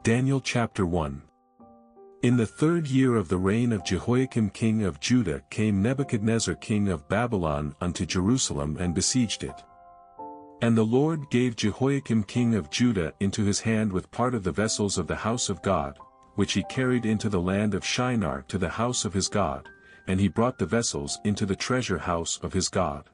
Daniel chapter 1. In the 3rd year of the reign of Jehoiakim king of Judah came Nebuchadnezzar king of Babylon unto Jerusalem and besieged it. And the Lord gave Jehoiakim king of Judah into his hand with part of the vessels of the house of God, which he carried into the land of Shinar to the house of his God, and he brought the vessels into the treasure house of his God.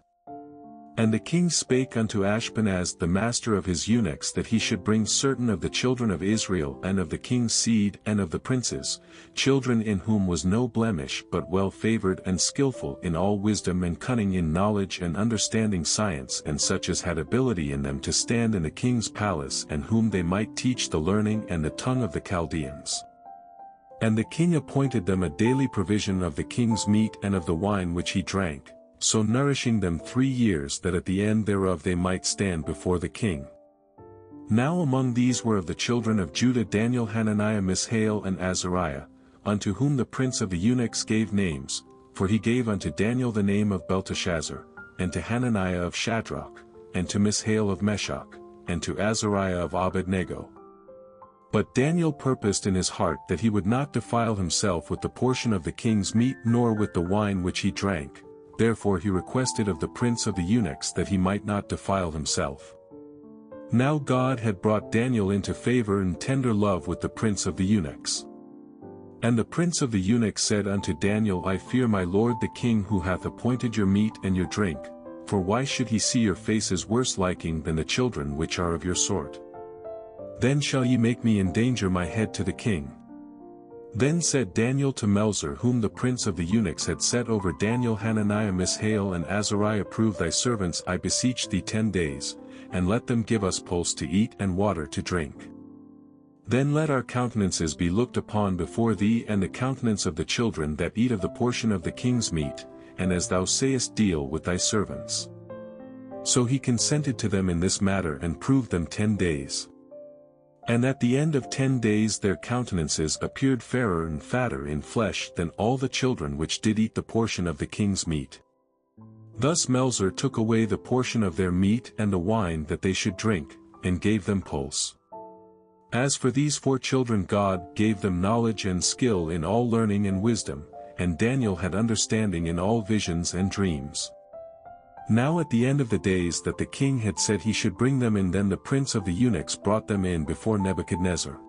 And the king spake unto Ashpenaz the master of his eunuchs that he should bring certain of the children of Israel and of the king's seed and of the princes, children in whom was no blemish but well favored and skillful in all wisdom and cunning in knowledge and understanding science and such as had ability in them to stand in the king's palace and whom they might teach the learning and the tongue of the Chaldeans. And the king appointed them a daily provision of the king's meat and of the wine which he drank, so nourishing them 3 years that at the end thereof they might stand before the king. Now among these were of the children of Judah Daniel, Hananiah, Mishael, and Azariah, unto whom the prince of the eunuchs gave names, for he gave unto Daniel the name of Belteshazzar, and to Hananiah of Shadrach, and to Mishael of Meshach, and to Azariah of Abednego. But Daniel purposed in his heart that he would not defile himself with the portion of the king's meat nor with the wine which he drank. Therefore he requested of the prince of the eunuchs that he might not defile himself. Now God had brought Daniel into favor and tender love with the prince of the eunuchs. And the prince of the eunuchs said unto Daniel, I fear my lord the king who hath appointed your meat and your drink, for why should he see your faces worse liking than the children which are of your sort? Then shall ye make me endanger my head to the king. Then said Daniel to Melzar whom the prince of the eunuchs had set over Daniel, Hananiah, Mishael, and Azariah, prove thy servants, I beseech thee 10 days, and let them give us pulse to eat and water to drink. Then let our countenances be looked upon before thee and the countenance of the children that eat of the portion of the king's meat, and as thou sayest deal with thy servants. So he consented to them in this matter and proved them 10 days. And at the end of 10 days their countenances appeared fairer and fatter in flesh than all the children which did eat the portion of the king's meat. Thus Melzar took away the portion of their meat and the wine that they should drink, and gave them pulse. As for these 4 children, God gave them knowledge and skill in all learning and wisdom, and Daniel had understanding in all visions and dreams. Now at the end of the days that the king had said he should bring them in, then the prince of the eunuchs brought them in before Nebuchadnezzar.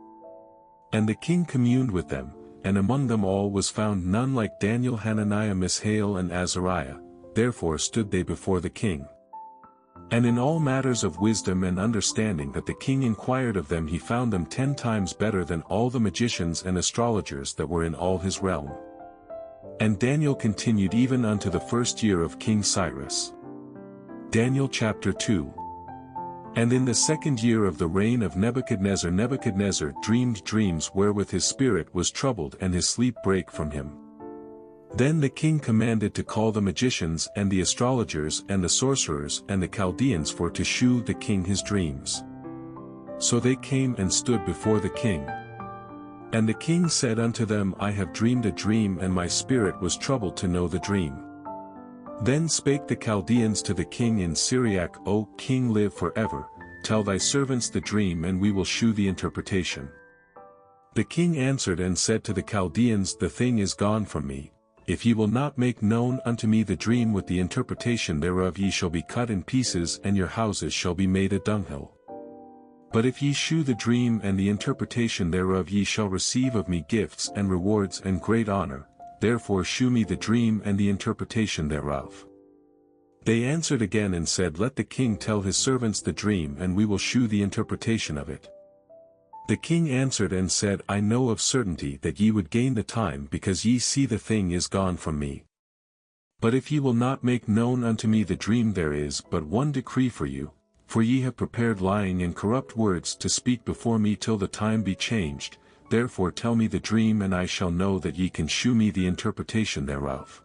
And the king communed with them, and among them all was found none like Daniel, Hananiah, Mishael, and Azariah, therefore stood they before the king. And in all matters of wisdom and understanding that the king inquired of them, he found them 10 times better than all the magicians and astrologers that were in all his realm. And Daniel continued even unto the 1st year of King Cyrus. Daniel chapter 2. And in the 2nd year of the reign of Nebuchadnezzar, Nebuchadnezzar dreamed dreams wherewith his spirit was troubled and his sleep brake from him. Then the king commanded to call the magicians and the astrologers and the sorcerers and the Chaldeans for to shew the king his dreams. So they came and stood before the king. And the king said unto them, I have dreamed a dream, and my spirit was troubled to know the dream. Then spake the Chaldeans to the king in Syriac, O king, live forever, tell thy servants the dream, and we will shew the interpretation. The king answered and said to the Chaldeans, The thing is gone from me. If ye will not make known unto me the dream with the interpretation thereof, ye shall be cut in pieces, and your houses shall be made a dunghill. But if ye shew the dream and the interpretation thereof, ye shall receive of me gifts and rewards and great honor. Therefore shew me the dream and the interpretation thereof. They answered again and said, Let the king tell his servants the dream, and we will shew the interpretation of it. The king answered and said, I know of certainty that ye would gain the time, because ye see the thing is gone from me. But if ye will not make known unto me the dream, there is but one decree for you, for ye have prepared lying and corrupt words to speak before me till the time be changed. Therefore tell me the dream, and I shall know that ye can shew me the interpretation thereof.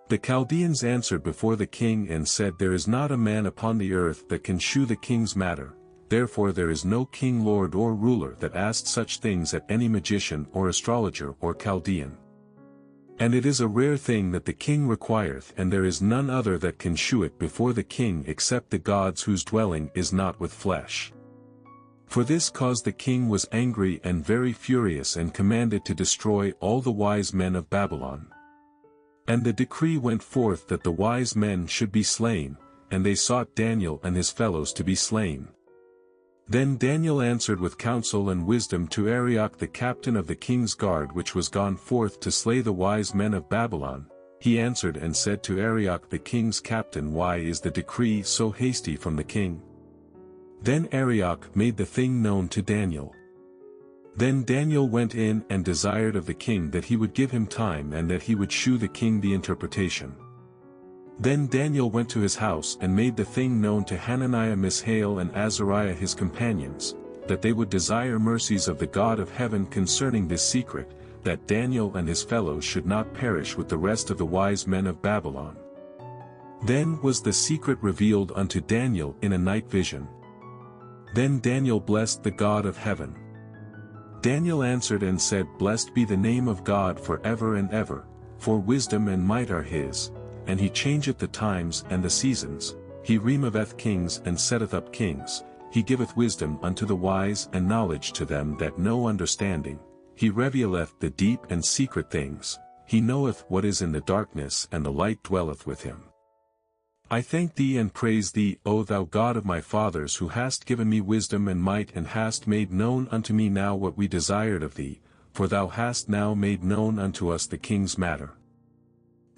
The Chaldeans answered before the king and said, There is not a man upon the earth that can shew the king's matter, therefore there is no king, lord, or ruler that asked such things at any magician or astrologer or Chaldean. And it is a rare thing that the king requireth, and there is none other that can shew it before the king except the gods whose dwelling is not with flesh. For this cause the king was angry and very furious and commanded to destroy all the wise men of Babylon. And the decree went forth that the wise men should be slain, and they sought Daniel and his fellows to be slain. Then Daniel answered with counsel and wisdom to Arioch the captain of the king's guard which was gone forth to slay the wise men of Babylon. He answered and said to Arioch the king's captain, Why is the decree so hasty from the king? Then Arioch made the thing known to Daniel. Then Daniel went in and desired of the king that he would give him time and that he would shew the king the interpretation. Then Daniel went to his house and made the thing known to Hananiah, Mishael and Azariah his companions, that they would desire mercies of the God of heaven concerning this secret, that Daniel and his fellows should not perish with the rest of the wise men of Babylon. Then was the secret revealed unto Daniel in a night vision. Then Daniel blessed the God of heaven. Daniel answered and said, Blessed be the name of God for ever and ever, for wisdom and might are his, and he changeth the times and the seasons, he removeth kings and setteth up kings, he giveth wisdom unto the wise and knowledge to them that know understanding, he revealeth the deep and secret things, he knoweth what is in the darkness and the light dwelleth with him. I thank thee and praise thee, O thou God of my fathers, who hast given me wisdom and might and hast made known unto me now what we desired of thee, for thou hast now made known unto us the king's matter.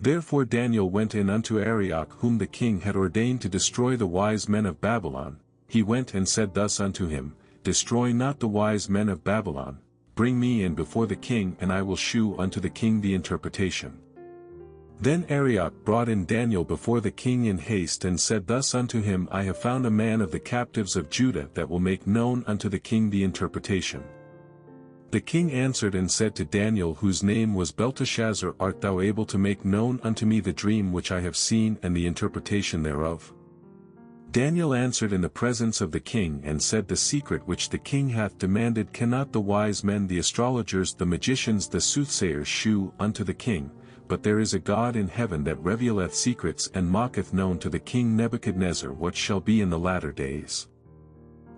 Therefore Daniel went in unto Arioch whom the king had ordained to destroy the wise men of Babylon. He went and said thus unto him, Destroy not the wise men of Babylon, bring me in before the king and I will shew unto the king the interpretation. Then Arioch brought in Daniel before the king in haste and said thus unto him, I have found a man of the captives of Judah that will make known unto the king the interpretation. The king answered and said to Daniel, whose name was Belteshazzar, Art thou able to make known unto me the dream which I have seen and the interpretation thereof? Daniel answered in the presence of the king and said, The secret which the king hath demanded cannot the wise men, the astrologers, the magicians, the soothsayers shew unto the king, but there is a God in heaven that revealeth secrets and maketh known to the king Nebuchadnezzar what shall be in the latter days.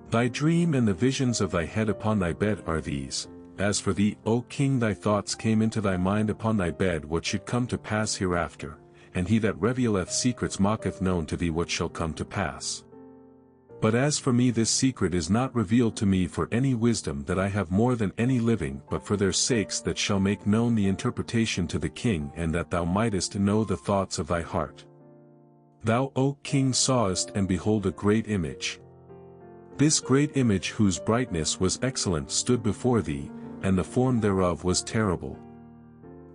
Thy dream and the visions of thy head upon thy bed are these. As for thee, O king, thy thoughts came into thy mind upon thy bed what should come to pass hereafter, and he that revealeth secrets maketh known to thee what shall come to pass. But as for me, this secret is not revealed to me for any wisdom that I have more than any living, but for their sakes that shall make known the interpretation to the king, and that thou mightest know the thoughts of thy heart. Thou, O king, sawest and behold a great image. This great image, whose brightness was excellent, stood before thee, and the form thereof was terrible.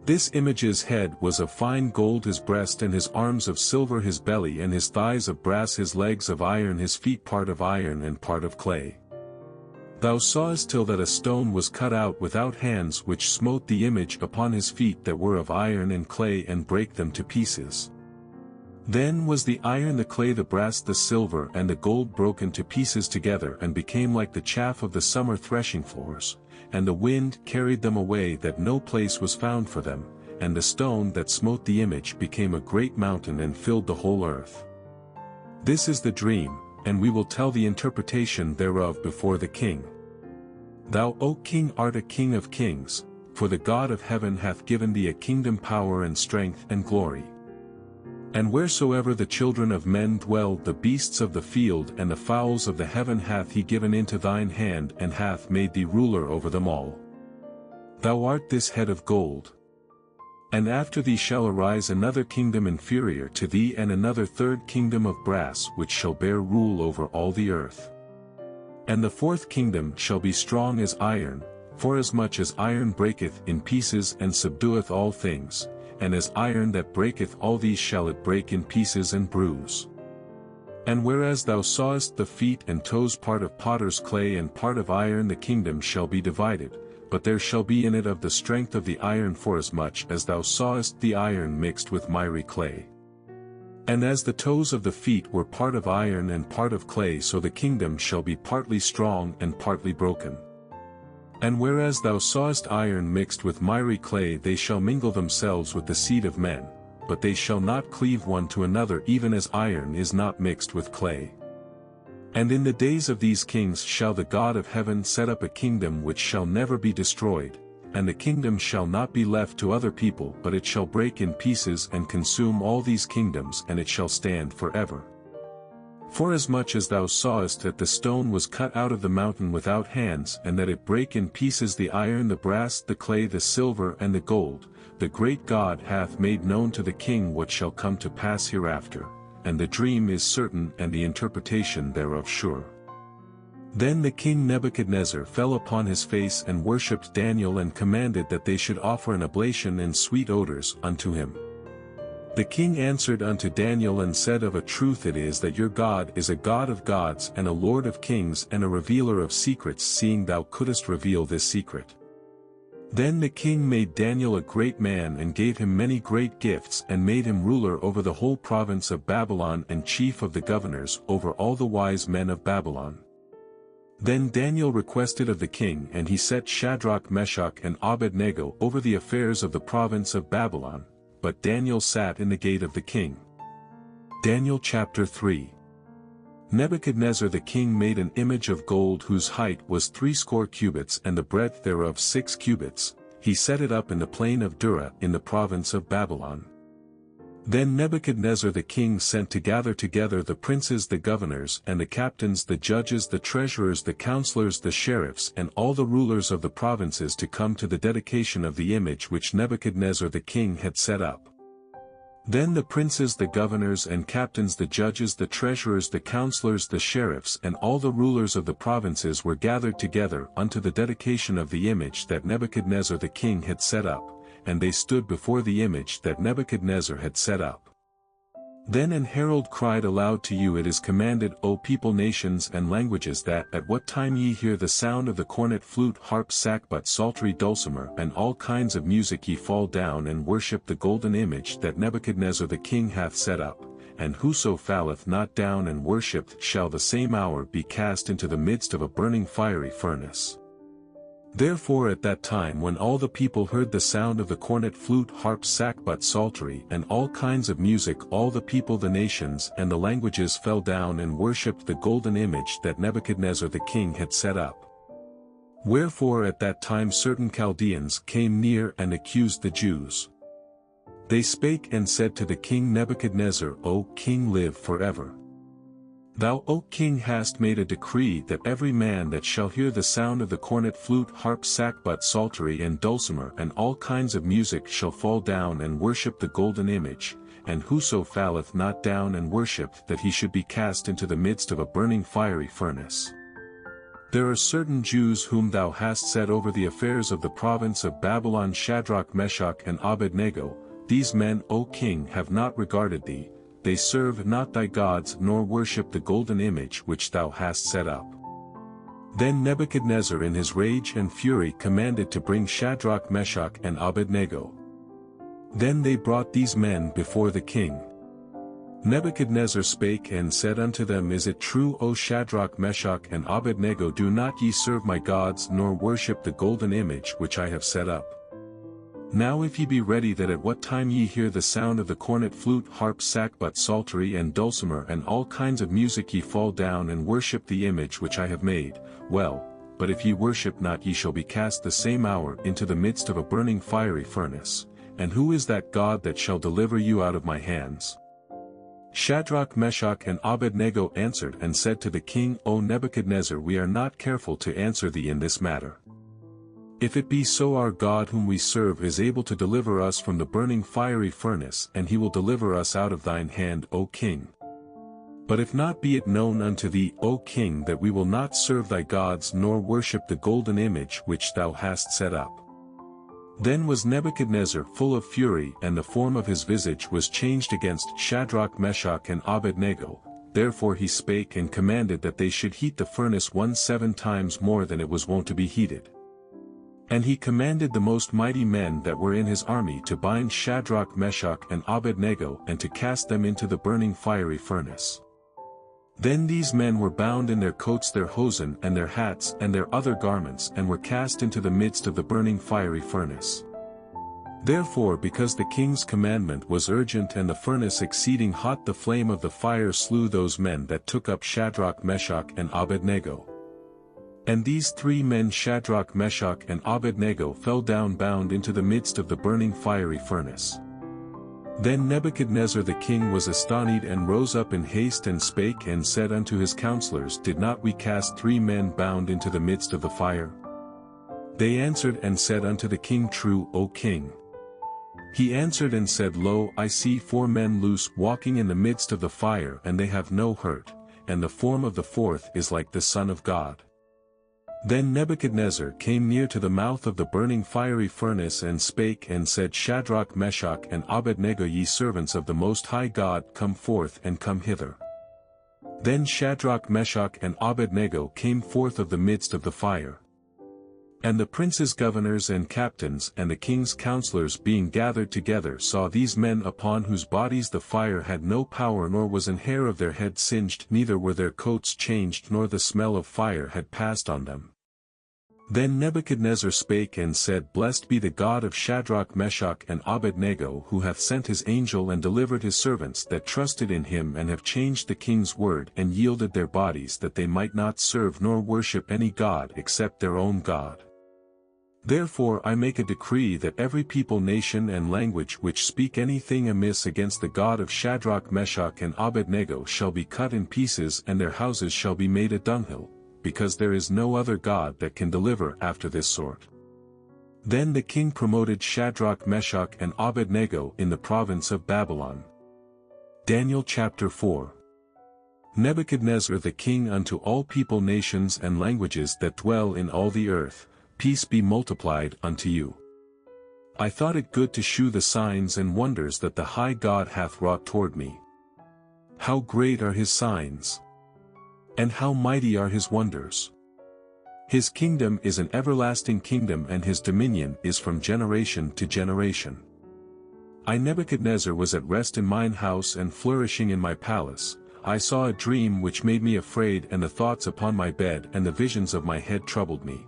This image's head was of fine gold, his breast and his arms of silver, his belly and his thighs of brass, his legs of iron, his feet part of iron and part of clay. Thou sawest till that a stone was cut out without hands, which smote the image upon his feet that were of iron and clay, and brake them to pieces. Then was the iron, the clay, the brass, the silver and the gold broken to pieces together, and became like the chaff of the summer threshing floors, and the wind carried them away, that no place was found for them, and the stone that smote the image became a great mountain and filled the whole earth. This is the dream, and we will tell the interpretation thereof before the king. Thou, O king, art a king of kings, for the God of heaven hath given thee a kingdom, power and strength and glory. And wheresoever the children of men dwell, the beasts of the field and the fowls of the heaven hath he given into thine hand, and hath made thee ruler over them all. Thou art this head of gold. And after thee shall arise another kingdom inferior to thee, and another third kingdom of brass, which shall bear rule over all the earth. And the fourth kingdom shall be strong as iron, forasmuch as iron breaketh in pieces and subdueth all things, and as iron that breaketh all these shall it break in pieces and bruise. And whereas thou sawest the feet and toes part of potter's clay and part of iron, the kingdom shall be divided, but there shall be in it of the strength of the iron, forasmuch as thou sawest the iron mixed with miry clay. And as the toes of the feet were part of iron and part of clay, so the kingdom shall be partly strong and partly broken. And whereas thou sawest iron mixed with miry clay, they shall mingle themselves with the seed of men, but they shall not cleave one to another, even as iron is not mixed with clay. And in the days of these kings shall the God of heaven set up a kingdom which shall never be destroyed, and the kingdom shall not be left to other people, but it shall break in pieces and consume all these kingdoms, and it shall stand forever. Forasmuch as thou sawest that the stone was cut out of the mountain without hands, and that it brake in pieces the iron, the brass, the clay, the silver, and the gold, the great God hath made known to the king what shall come to pass hereafter, and the dream is certain and the interpretation thereof sure. Then the king Nebuchadnezzar fell upon his face and worshipped Daniel, and commanded that they should offer an oblation and sweet odors unto him. The king answered unto Daniel and said, Of a truth it is that your God is a God of gods and a Lord of kings and a revealer of secrets, seeing thou couldest reveal this secret. Then the king made Daniel a great man and gave him many great gifts, and made him ruler over the whole province of Babylon and chief of the governors over all the wise men of Babylon. Then Daniel requested of the king, and he set Shadrach, Meshach, and Abednego over the affairs of the province of Babylon, but Daniel sat in the gate of the king. Daniel chapter 3. Nebuchadnezzar the king made an image of gold whose height was 60 cubits and the breadth thereof 6 cubits, he set it up in the plain of Dura in the province of Babylon. Then Nebuchadnezzar the king sent to gather together the princes, the governors, and the captains, the judges, the treasurers, the counselors, the sheriffs, and all the rulers of the provinces to come to the dedication of the image which Nebuchadnezzar the king had set up. Then the princes, the governors and captains, the judges, the treasurers, the counselors, the sheriffs, and all the rulers of the provinces were gathered together unto the dedication of the image that Nebuchadnezzar the king had set up, and they stood before the image that Nebuchadnezzar had set up. Then an herald cried aloud to you, It is commanded, O people, nations, and languages, that at what time ye hear the sound of the cornet, flute, harp, sackbut, psaltery, dulcimer, and all kinds of music, ye fall down and worship the golden image that Nebuchadnezzar the king hath set up, and whoso falleth not down and worshippeth shall the same hour be cast into the midst of a burning fiery furnace. Therefore at that time when all the people heard the sound of the cornet, flute, harp, sackbut, psaltery, and all kinds of music, all the people, the nations, and the languages fell down and worshipped the golden image that Nebuchadnezzar the king had set up. Wherefore at that time certain Chaldeans came near and accused the Jews. They spake and said to the king Nebuchadnezzar, O king, live forever. Thou, O king, hast made a decree that every man that shall hear the sound of the cornet, flute, harp, sackbut, psaltery, and dulcimer, and all kinds of music shall fall down and worship the golden image, and whoso falleth not down and worshippeth, that he should be cast into the midst of a burning fiery furnace. There are certain Jews whom thou hast set over the affairs of the province of Babylon, Shadrach, Meshach, and Abednego. These men, O king, have not regarded thee. They serve not thy gods nor worship the golden image which thou hast set up. Then Nebuchadnezzar in his rage and fury commanded to bring Shadrach, Meshach, and Abednego. Then they brought these men before the king. Nebuchadnezzar spake and said unto them, Is it true, O Shadrach, Meshach, and Abednego, do not ye serve my gods nor worship the golden image which I have set up? Now if ye be ready, that at what time ye hear the sound of the cornet, flute, harp, sackbut, psaltery, and dulcimer, and all kinds of music, ye fall down and worship the image which I have made, well, but if ye worship not, ye shall be cast the same hour into the midst of a burning fiery furnace. And who is that God that shall deliver you out of my hands? Shadrach, Meshach, and Abednego answered and said to the king, O Nebuchadnezzar, we are not careful to answer thee in this matter. If it be so, our God whom we serve is able to deliver us from the burning fiery furnace, and he will deliver us out of thine hand, O king. But if not, be it known unto thee, O king, that we will not serve thy gods nor worship the golden image which thou hast set up. Then was Nebuchadnezzar full of fury, and the form of his visage was changed against Shadrach, Meshach, and Abednego. Therefore he spake and commanded that they should heat the furnace 17 times more than it was wont to be heated. And he commanded the most mighty men that were in his army to bind Shadrach, Meshach, and Abednego, and to cast them into the burning fiery furnace. Then these men were bound in their coats, their hosen, and their hats, and their other garments, and were cast into the midst of the burning fiery furnace. Therefore, because the king's commandment was urgent and the furnace exceeding hot, the flame of the fire slew those men that took up Shadrach, Meshach, and Abednego. And these 3 men, Shadrach, Meshach, and Abednego, fell down bound into the midst of the burning fiery furnace. Then Nebuchadnezzar the king was astonished, and rose up in haste, and spake and said unto his counselors, Did not we cast 3 men bound into the midst of the fire? They answered and said unto the king, True, O king. He answered and said, Lo, I see 4 men loose walking in the midst of the fire, and they have no hurt, and the form of the 4th is like the Son of God. Then Nebuchadnezzar came near to the mouth of the burning fiery furnace, and spake and said, Shadrach, Meshach, and Abednego, ye servants of the Most High God, come forth and come hither. Then Shadrach, Meshach, and Abednego came forth of the midst of the fire. And the princes, governors, and captains, and the king's counselors being gathered together, saw these men, upon whose bodies the fire had no power, nor was an hair of their head singed, neither were their coats changed, nor the smell of fire had passed on them. Then Nebuchadnezzar spake and said, Blessed be the God of Shadrach, Meshach, and Abednego, who hath sent his angel and delivered his servants that trusted in him, and have changed the king's word, and yielded their bodies, that they might not serve nor worship any god except their own God. Therefore I make a decree that every people, nation, and language which speak anything amiss against the God of Shadrach, Meshach, and Abednego shall be cut in pieces, and their houses shall be made a dunghill, because there is no other God that can deliver after this sort. Then the king promoted Shadrach, Meshach, and Abednego in the province of Babylon. Daniel chapter 4. Nebuchadnezzar the king unto all people, nations, and languages that dwell in all the earth, Peace be multiplied unto you. I thought it good to shew the signs and wonders that the high God hath wrought toward me. How great are his signs! And how mighty are his wonders! His kingdom is an everlasting kingdom, and his dominion is from generation to generation. I Nebuchadnezzar was at rest in mine house and flourishing in my palace. I saw a dream which made me afraid, and the thoughts upon my bed and the visions of my head troubled me.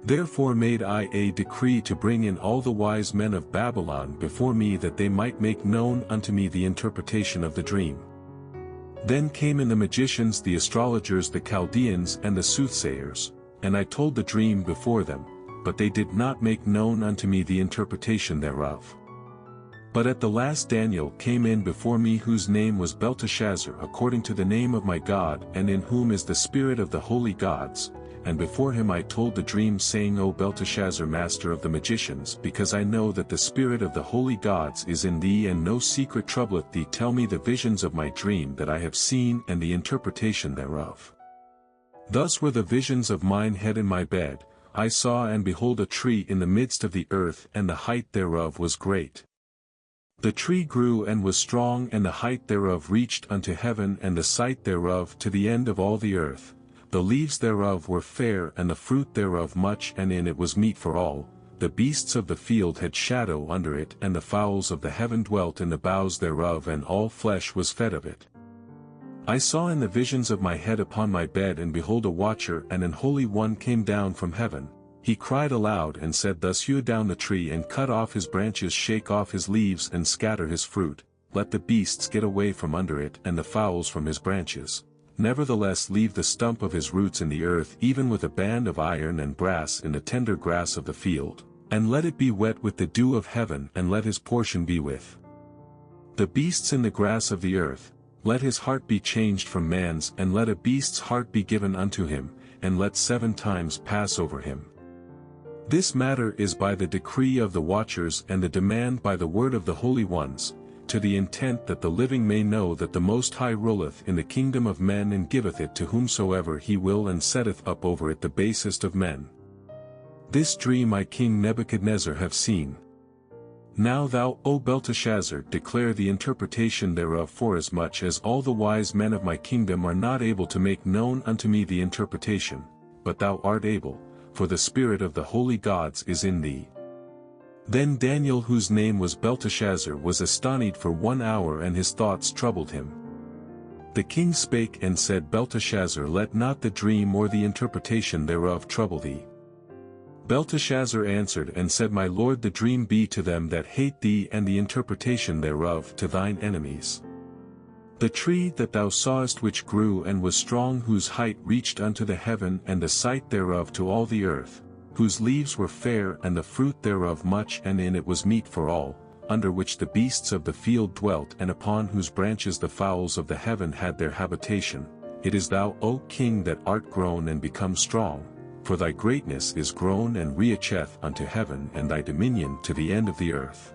Therefore made I a decree to bring in all the wise men of Babylon before me, that they might make known unto me the interpretation of the dream. Then came in the magicians, the astrologers, the Chaldeans, and the soothsayers, and I told the dream before them, but they did not make known unto me the interpretation thereof. But at the last Daniel came in before me, whose name was Belteshazzar, according to the name of my God, and in whom is the spirit of the holy gods. And before him I told the dream, saying, O Belteshazzar, master of the magicians, because I know that the spirit of the holy gods is in thee, and no secret troubleth thee, tell me the visions of my dream that I have seen, and the interpretation thereof. Thus were the visions of mine head in my bed. I saw, and behold, a tree in the midst of the earth, and the height thereof was great. The tree grew and was strong, and the height thereof reached unto heaven, and the sight thereof to the end of all the earth. The leaves thereof were fair, and the fruit thereof much, and in it was meat for all. The beasts of the field had shadow under it, and the fowls of the heaven dwelt in the boughs thereof, and all flesh was fed of it. I saw in the visions of my head upon my bed, and behold, a watcher and an holy one came down from heaven. He cried aloud and said, Thus hew down the tree, and cut off his branches, shake off his leaves, and scatter his fruit. Let the beasts get away from under it, and the fowls from his branches. Nevertheless leave the stump of his roots in the earth, even with a band of iron and brass in the tender grass of the field. And let it be wet with the dew of heaven, and let his portion be with the beasts in the grass of the earth. Let his heart be changed from man's, and let a beast's heart be given unto him, and let 7 times pass over him. This matter is by the decree of the watchers, and the demand by the word of the holy ones, to the intent that the living may know that the Most High ruleth in the kingdom of men, and giveth it to whomsoever he will, and setteth up over it the basest of men. This dream I King Nebuchadnezzar have seen. Now thou, O Belteshazzar, declare the interpretation thereof, forasmuch as all the wise men of my kingdom are not able to make known unto me the interpretation, but thou art able, for the spirit of the holy gods is in thee. Then Daniel, whose name was Belteshazzar, was astonished for 1 hour, and his thoughts troubled him. The king spake and said, Belteshazzar, let not the dream or the interpretation thereof trouble thee. Belteshazzar answered and said, My lord, the dream be to them that hate thee, and the interpretation thereof to thine enemies. The tree that thou sawest which grew and was strong, whose height reached unto the heaven, and the sight thereof to all the earth, whose leaves were fair and the fruit thereof much, and in it was meat for all, under which the beasts of the field dwelt, and upon whose branches the fowls of the heaven had their habitation. It is thou, O king, that art grown and become strong, for thy greatness is grown and reacheth unto heaven, and thy dominion to the end of the earth.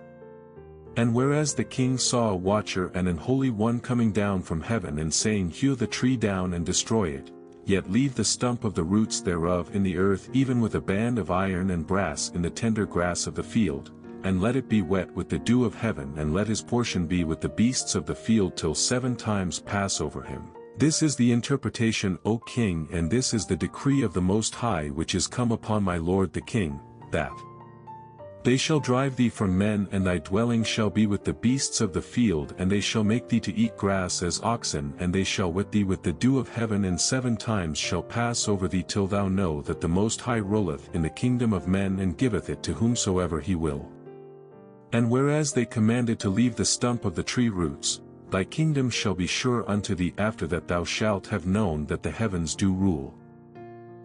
And whereas the king saw a watcher and an holy one coming down from heaven, and saying, Hew the tree down and destroy it, yet leave the stump of the roots thereof in the earth, even with a band of iron and brass in the tender grass of the field, and let it be wet with the dew of heaven, and let his portion be with the beasts of the field till 7 times pass over him. This is the interpretation, O king, and this is the decree of the Most High which is come upon my lord the king, that they shall drive thee from men, and thy dwelling shall be with the beasts of the field, and they shall make thee to eat grass as oxen, and they shall wet thee with the dew of heaven, and 7 times shall pass over thee, till thou know that the Most High ruleth in the kingdom of men, and giveth it to whomsoever he will. And whereas they commanded to leave the stump of the tree roots, thy kingdom shall be sure unto thee after that thou shalt have known that the heavens do rule.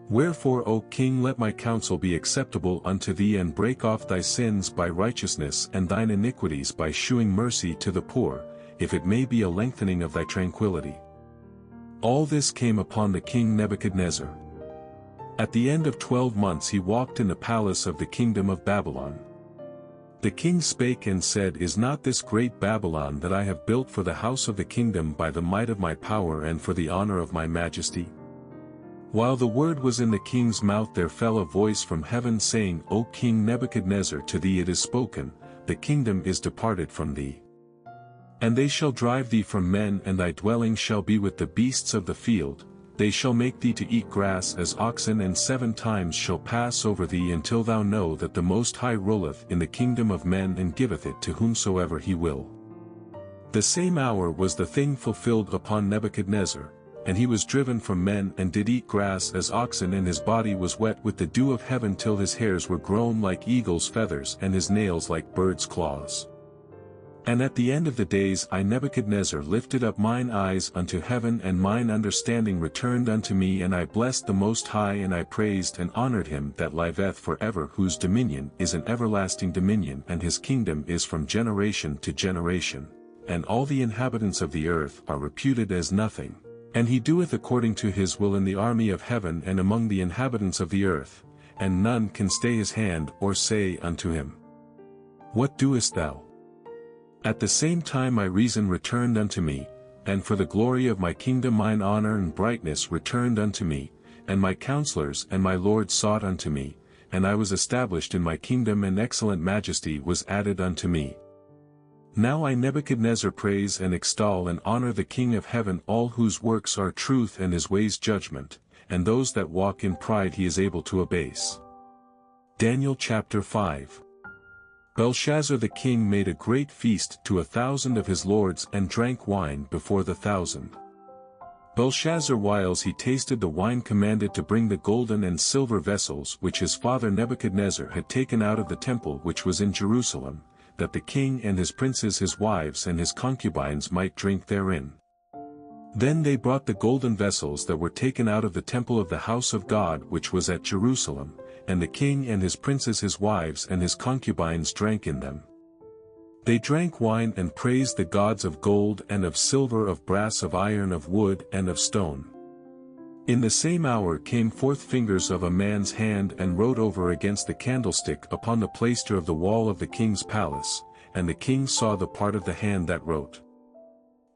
Wherefore, O king, let my counsel be acceptable unto thee, and break off thy sins by righteousness, and thine iniquities by shewing mercy to the poor, if it may be a lengthening of thy tranquility. All this came upon the king Nebuchadnezzar. At the end of 12 months he walked in the palace of the kingdom of Babylon. The king spake and said, Is not this great Babylon that I have built for the house of the kingdom by the might of my power and for the honor of my majesty? While the word was in the king's mouth, there fell a voice from heaven saying, O King Nebuchadnezzar, to thee it is spoken, the kingdom is departed from thee. And they shall drive thee from men, and thy dwelling shall be with the beasts of the field. They shall make thee to eat grass as oxen, and 7 times shall pass over thee, until thou know that the Most High ruleth in the kingdom of men, and giveth it to whomsoever he will. The same hour was the thing fulfilled upon Nebuchadnezzar, and he was driven from men, and did eat grass as oxen, and his body was wet with the dew of heaven, till his hairs were grown like eagle's feathers, and his nails like birds' claws. And at the end of the days I Nebuchadnezzar lifted up mine eyes unto heaven, and mine understanding returned unto me, and I blessed the Most High, and I praised and honored him that liveth for ever, whose dominion is an everlasting dominion, and his kingdom is from generation to generation, and all the inhabitants of the earth are reputed as nothing. And he doeth according to his will in the army of heaven and among the inhabitants of the earth, and none can stay his hand or say unto him, What doest thou? At the same time my reason returned unto me, and for the glory of my kingdom mine honor and brightness returned unto me, and my counselors and my lord sought unto me, and I was established in my kingdom, and excellent majesty was added unto me. Now I Nebuchadnezzar praise and extol and honor the King of heaven, all whose works are truth and his ways judgment, and those that walk in pride he is able to abase. Daniel chapter 5. Belshazzar the king made a great feast to 1,000 of his lords, and drank wine before the 1,000. Belshazzar, whiles he tasted the wine, commanded to bring the golden and silver vessels which his father Nebuchadnezzar had taken out of the temple which was in Jerusalem, that the king and his princes his wives and his concubines might drink therein. Then they brought the golden vessels that were taken out of the temple of the house of God which was at Jerusalem, and the king and his princes his wives and his concubines drank in them. They drank wine and praised the gods of gold and of silver, of brass, of iron, of wood, and of stone. In the same hour came forth fingers of a man's hand, and wrote over against the candlestick upon the plaister of the wall of the king's palace, and the king saw the part of the hand that wrote.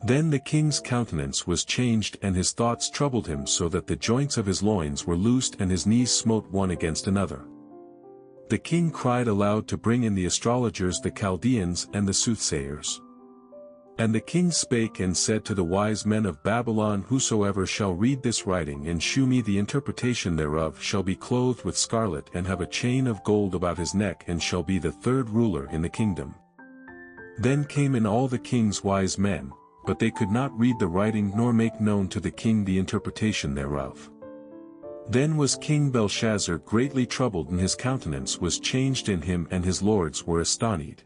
Then the king's countenance was changed, and his thoughts troubled him, so that the joints of his loins were loosed, and his knees smote one against another. The king cried aloud to bring in the astrologers, the Chaldeans, and the soothsayers. And the king spake and said to the wise men of Babylon, Whosoever shall read this writing and shew me the interpretation thereof shall be clothed with scarlet, and have a chain of gold about his neck, and shall be the 3rd ruler in the kingdom. Then came in all the king's wise men, but they could not read the writing nor make known to the king the interpretation thereof. Then was King Belshazzar greatly troubled, and his countenance was changed in him, and his lords were astonied.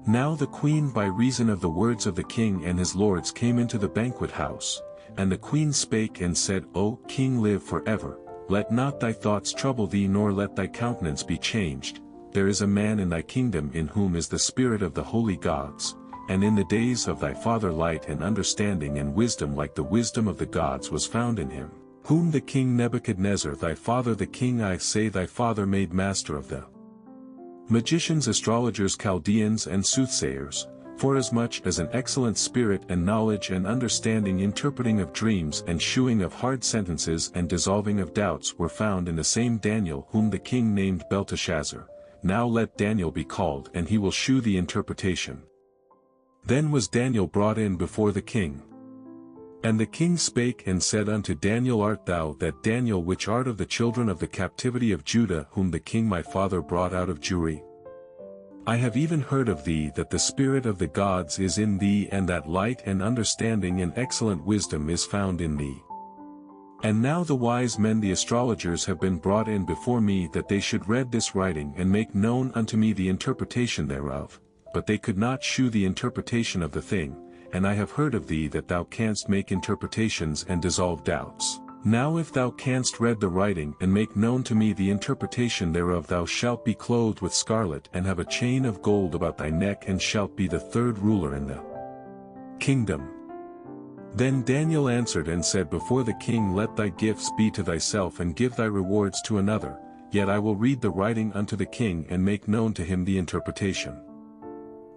Now the queen by reason of the words of the king and his lords came into the banquet house, and the queen spake and said, O king, live for ever, let not thy thoughts trouble thee, nor let thy countenance be changed. There is a man in thy kingdom in whom is the spirit of the holy gods, and in the days of thy father light and understanding and wisdom like the wisdom of the gods was found in him, whom the king Nebuchadnezzar thy father the king, I say thy father, made master of the magicians, astrologers, Chaldeans, and soothsayers, forasmuch as an excellent spirit and knowledge and understanding, interpreting of dreams and shewing of hard sentences and dissolving of doubts were found in the same Daniel, whom the king named Belteshazzar. Now let Daniel be called, and he will shew the interpretation. Then was Daniel brought in before the king. And the king spake and said unto Daniel, Art thou that Daniel which art of the children of the captivity of Judah, whom the king my father brought out of Jewry? I have even heard of thee that the spirit of the gods is in thee, and that light and understanding and excellent wisdom is found in thee. And now the wise men the astrologers have been brought in before me, that they should read this writing and make known unto me the interpretation thereof, but they could not shew the interpretation of the thing, and I have heard of thee that thou canst make interpretations and dissolve doubts. Now if thou canst read the writing and make known to me the interpretation thereof, thou shalt be clothed with scarlet and have a chain of gold about thy neck, and shalt be the third ruler in the kingdom. Then Daniel answered and said before the king, Let thy gifts be to thyself, and give thy rewards to another, yet I will read the writing unto the king and make known to him the interpretation.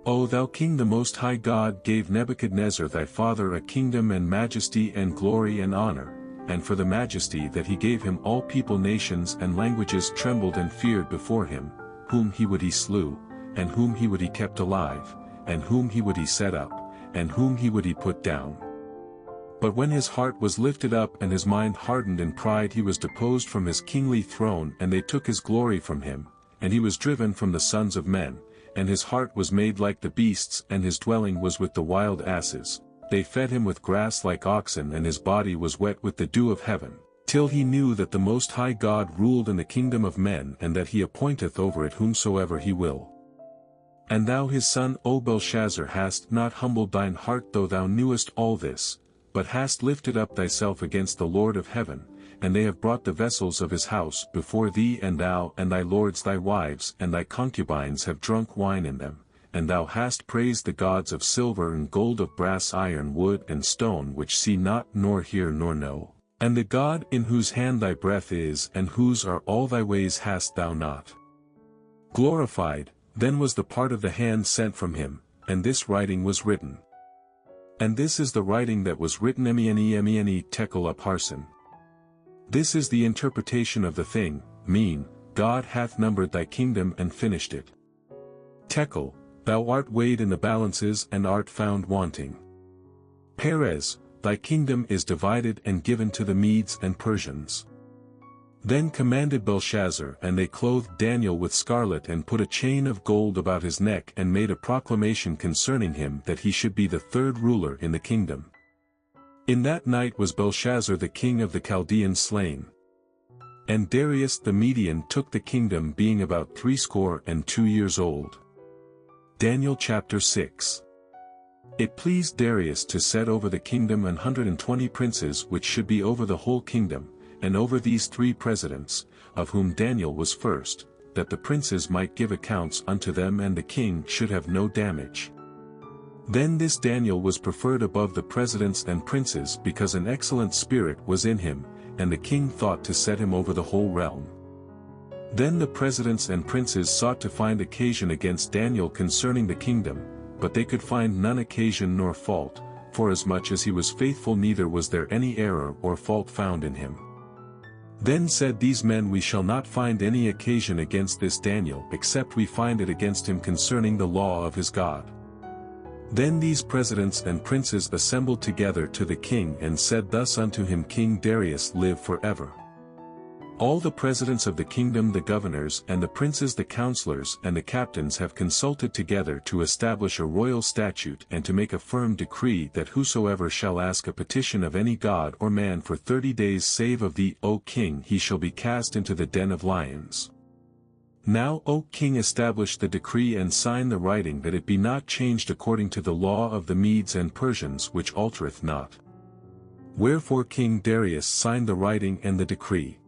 O thou king, the most high God gave Nebuchadnezzar thy father a kingdom and majesty and glory and honor, and for the majesty that he gave him all people, nations, and languages trembled and feared before him, whom he would he slew, and whom he would he kept alive, and whom he would he set up, and whom he would he put down. But when his heart was lifted up and his mind hardened in pride, he was deposed from his kingly throne, and they took his glory from him, and he was driven from the sons of men, and his heart was made like the beasts, and his dwelling was with the wild asses. They fed him with grass like oxen, and his body was wet with the dew of heaven, till he knew that the Most High God ruled in the kingdom of men, and that he appointeth over it whomsoever he will. And thou his son, O Belshazzar, hast not humbled thine heart, though thou knewest all this, but hast lifted up thyself against the Lord of heaven, and they have brought the vessels of his house before thee, and thou and thy lords, thy wives, and thy concubines have drunk wine in them, and thou hast praised the gods of silver and gold, of brass, iron, wood, and stone, which see not, nor hear, nor know. And the God in whose hand thy breath is, and whose are all thy ways, hast thou not glorified. Then was the part of the hand sent from him, and this writing was written. And this is the writing that was written, Mene Tekel Upharsin. This is the interpretation of the thing, mean, God hath numbered thy kingdom and finished it. Tekel, thou art weighed in the balances and art found wanting. Perez, thy kingdom is divided and given to the Medes and Persians. Then commanded Belshazzar, and they clothed Daniel with scarlet and put a chain of gold about his neck, and made a proclamation concerning him that he should be the third ruler in the kingdom. In that night was Belshazzar the king of the Chaldeans slain. And Darius the Median took the kingdom, being about 62 years old. Daniel chapter 6. It pleased Darius to set over the kingdom 120 princes, which should be over the whole kingdom, and over these 3 presidents, of whom Daniel was first, that the princes might give accounts unto them, and the king should have no damage. Then this Daniel was preferred above the presidents and princes, because an excellent spirit was in him, and the king thought to set him over the whole realm. Then the presidents and princes sought to find occasion against Daniel concerning the kingdom, but they could find none occasion nor fault, forasmuch as he was faithful, neither was there any error or fault found in him. Then said these men, We shall not find any occasion against this Daniel, except we find it against him concerning the law of his God. Then these presidents and princes assembled together to the king, and said thus unto him, King Darius, live forever. All the presidents of the kingdom, the governors and the princes, the counselors and the captains have consulted together to establish a royal statute and to make a firm decree that whosoever shall ask a petition of any god or man for 30 days save of thee, O king, he shall be cast into the den of lions. Now, O king, establish the decree and sign the writing, that it be not changed according to the law of the Medes and Persians, which altereth not. Wherefore King Darius signed the writing and the decree.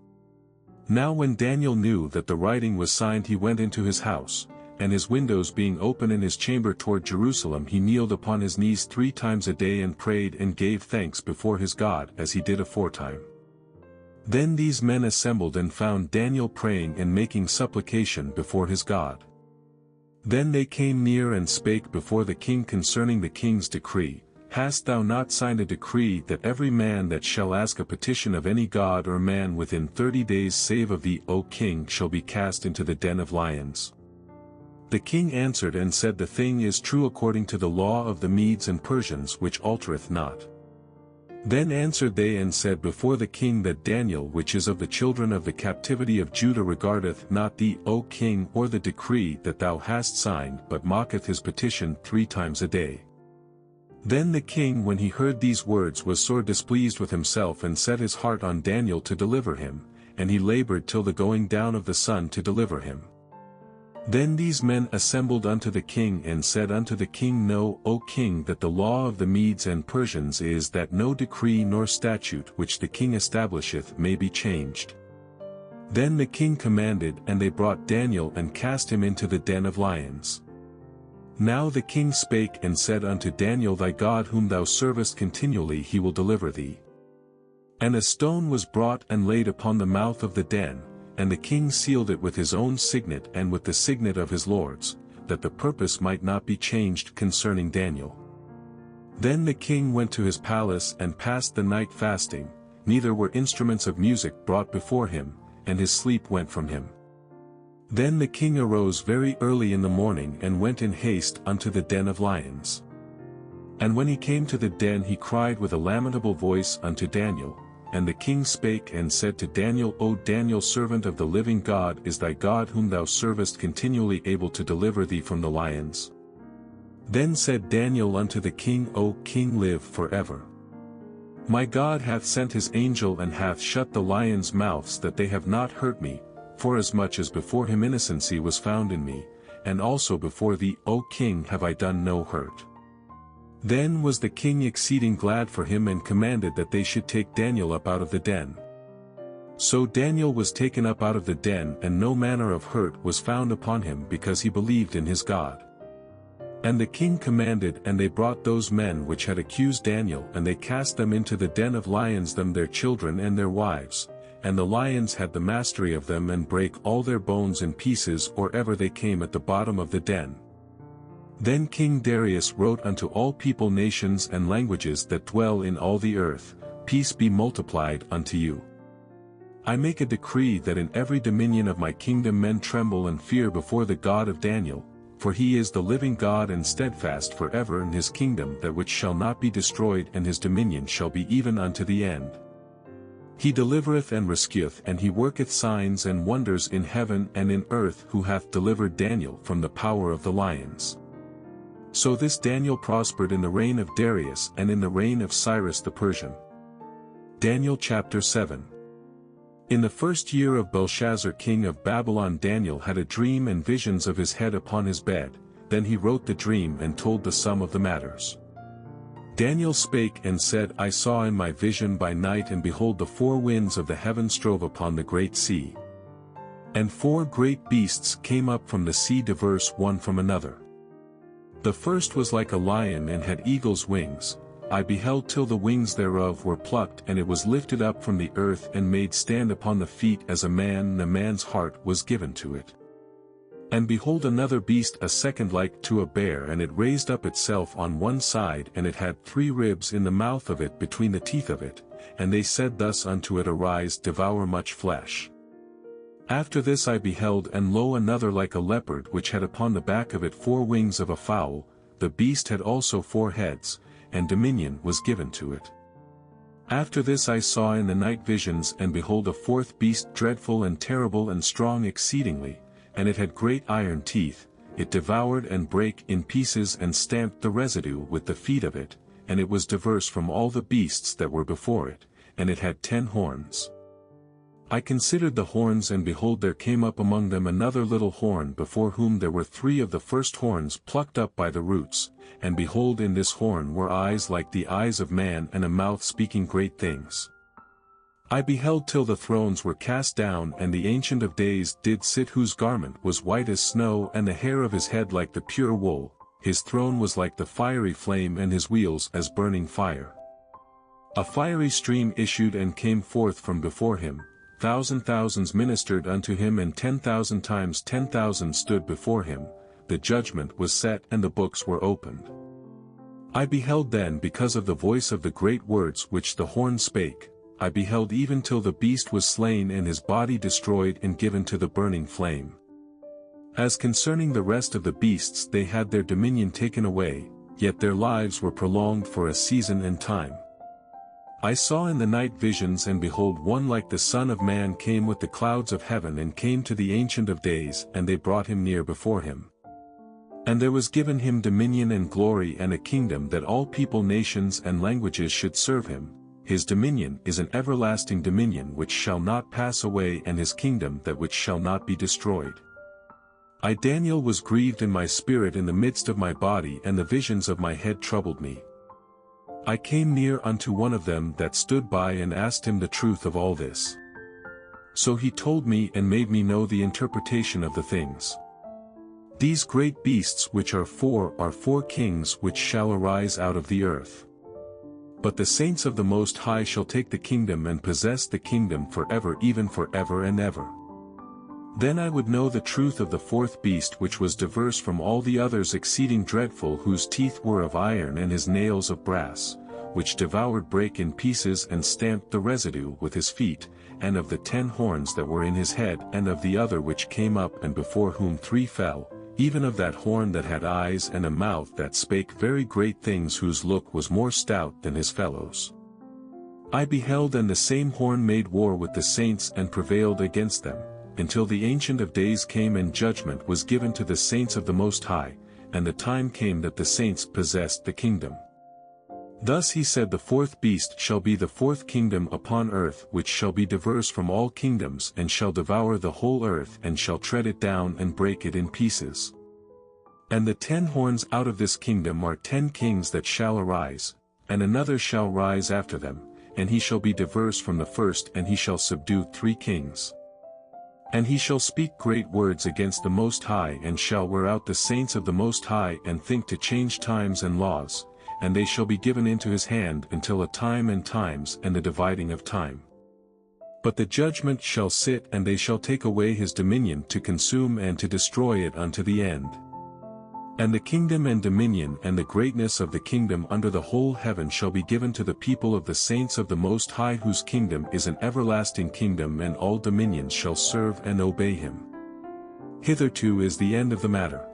Now when Daniel knew that the writing was signed, he went into his house, and his windows being open in his chamber toward Jerusalem, he kneeled upon his knees 3 times a day and prayed and gave thanks before his God, as he did aforetime. Then these men assembled and found Daniel praying and making supplication before his God. Then they came near and spake before the king concerning the king's decree. Hast thou not signed a decree that every man that shall ask a petition of any god or man within 30 days save of thee, O king, shall be cast into the den of lions? The king answered and said, The thing is true according to the law of the Medes and Persians, which altereth not. Then answered they and said before the king that Daniel, which is of the children of the captivity of Judah, regardeth not thee, O king, or the decree that thou hast signed, but mocketh his petition 3 times a day. Then the king, when he heard these words, was sore displeased with himself, and set his heart on Daniel to deliver him, and he labored till the going down of the sun to deliver him. Then these men assembled unto the king and said unto the king, Know, O king, that the law of the Medes and Persians is that no decree nor statute which the king establisheth may be changed. Then the king commanded, and they brought Daniel and cast him into the den of lions. Now the king spake and said unto Daniel, Thy God whom thou servest continually, he will deliver thee. And a stone was brought and laid upon the mouth of the den, and the king sealed it with his own signet and with the signet of his lords, that the purpose might not be changed concerning Daniel. Then the king went to his palace and passed the night fasting, neither were instruments of music brought before him, and his sleep went from him. Then the king arose very early in the morning and went in haste unto the den of lions. And when he came to the den, he cried with a lamentable voice unto Daniel, and the king spake and said to Daniel, O Daniel, servant of the living God, is thy God whom thou servest continually able to deliver thee from the lions? Then said Daniel unto the king, O king, live forever. My God hath sent his angel and hath shut the lions' mouths, that they have not hurt me, forasmuch as before him innocency was found in me, and also before thee, O king, have I done no hurt. Then was the king exceeding glad for him, and commanded that they should take Daniel up out of the den. So Daniel was taken up out of the den, and no manner of hurt was found upon him, because he believed in his God. And the king commanded, and they brought those men which had accused Daniel, and they cast them into the den of lions, them, their children and their wives. And the lions had the mastery of them, and brake all their bones in pieces or ever they came at the bottom of the den. Then King Darius wrote unto all people, nations, and languages that dwell in all the earth, Peace be multiplied unto you. I make a decree that in every dominion of my kingdom men tremble and fear before the God of Daniel, for he is the living God and steadfast forever in his kingdom, that which shall not be destroyed, and his dominion shall be even unto the end. He delivereth and rescueth, and he worketh signs and wonders in heaven and in earth, who hath delivered Daniel from the power of the lions. So this Daniel prospered in the reign of Darius and in the reign of Cyrus the Persian. Daniel chapter 7. In the 1st year of Belshazzar king of Babylon, Daniel had a dream and visions of his head upon his bed. Then he wrote the dream and told the sum of the matters. Daniel spake and said, I saw in my vision by night, and behold, the 4 winds of the heaven strove upon the great sea. And 4 great beasts came up from the sea, diverse one from another. The first was like a lion, and had eagle's wings. I beheld till the wings thereof were plucked, and it was lifted up from the earth, and made stand upon the feet as a man, and a man's heart was given to it. And behold, another beast, a second like to a bear, and it raised up itself on one side, and it had 3 ribs in the mouth of it between the teeth of it, and they said thus unto it, Arise, devour much flesh. After this I beheld, and lo, another like a leopard, which had upon the back of it 4 wings of a fowl. The beast had also 4 heads, and dominion was given to it. After this I saw in the night visions, and behold a fourth beast, dreadful and terrible and strong exceedingly, and it had great iron teeth. It devoured and brake in pieces and stamped the residue with the feet of it, and it was diverse from all the beasts that were before it, and it had 10 horns. I considered the horns, and behold there came up among them another little horn, before whom there were 3 of the first horns plucked up by the roots, and behold in this horn were eyes like the eyes of man, and a mouth speaking great things. I beheld till the thrones were cast down, and the Ancient of Days did sit, whose garment was white as snow, and the hair of his head like the pure wool. His throne was like the fiery flame, and his wheels as burning fire. A fiery stream issued and came forth from before him. Thousands ministered unto him, and 10,000 times 10,000 stood before him. The judgment was set, and the books were opened. I beheld then, because of the voice of the great words which the horn spake, I beheld even till the beast was slain, and his body destroyed and given to the burning flame. As concerning the rest of the beasts, they had their dominion taken away, yet their lives were prolonged for a season and time. I saw in the night visions, and behold one like the Son of Man came with the clouds of heaven, and came to the Ancient of Days, and they brought him near before him. And there was given him dominion and glory and a kingdom, that all people, nations, and languages should serve him. His dominion is an everlasting dominion which shall not pass away, and his kingdom that which shall not be destroyed. I Daniel was grieved in my spirit in the midst of my body, and the visions of my head troubled me. I came near unto one of them that stood by, and asked him the truth of all this. So he told me and made me know the interpretation of the things. These great beasts which are 4 kings which shall arise out of the earth. But the saints of the Most High shall take the kingdom and possess the kingdom forever, even forever and ever. Then I would know the truth of the fourth beast, which was diverse from all the others, exceeding dreadful, whose teeth were of iron and his nails of brass, which devoured, brake in pieces, and stamped the residue with his feet, and of the 10 horns that were in his head, and of the other which came up, and before whom 3 fell, even of that horn that had eyes and a mouth that spake very great things, whose look was more stout than his fellows. I beheld, and the same horn made war with the saints and prevailed against them, until the Ancient of Days came, and judgment was given to the saints of the Most High, and the time came that the saints possessed the kingdom. Thus he said, the fourth beast shall be the 4th kingdom upon earth, which shall be diverse from all kingdoms, and shall devour the whole earth, and shall tread it down and break it in pieces. And the 10 horns out of this kingdom are 10 kings that shall arise, and another shall rise after them, and he shall be diverse from the first, and he shall subdue 3 kings. And he shall speak great words against the Most High, and shall wear out the saints of the Most High, and think to change times and laws, and they shall be given into his hand until a time and times and the dividing of time. But the judgment shall sit, and they shall take away his dominion, to consume and to destroy it unto the end. And the kingdom and dominion and the greatness of the kingdom under the whole heaven shall be given to the people of the saints of the Most High, whose kingdom is an everlasting kingdom, and all dominions shall serve and obey him. Hitherto is the end of the matter.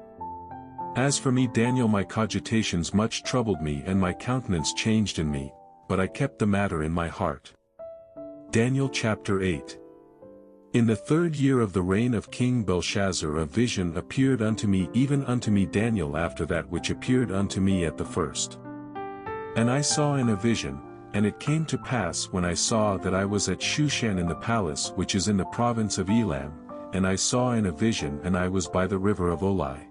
As for me Daniel, my cogitations much troubled me, and my countenance changed in me, but I kept the matter in my heart. Daniel chapter 8. In the 3rd year of the reign of King Belshazzar, a vision appeared unto me, even unto me Daniel, after that which appeared unto me at the first. And I saw in a vision, and it came to pass when I saw that I was at Shushan in the palace which is in the province of Elam, and I saw in a vision, and I was by the river of Olai.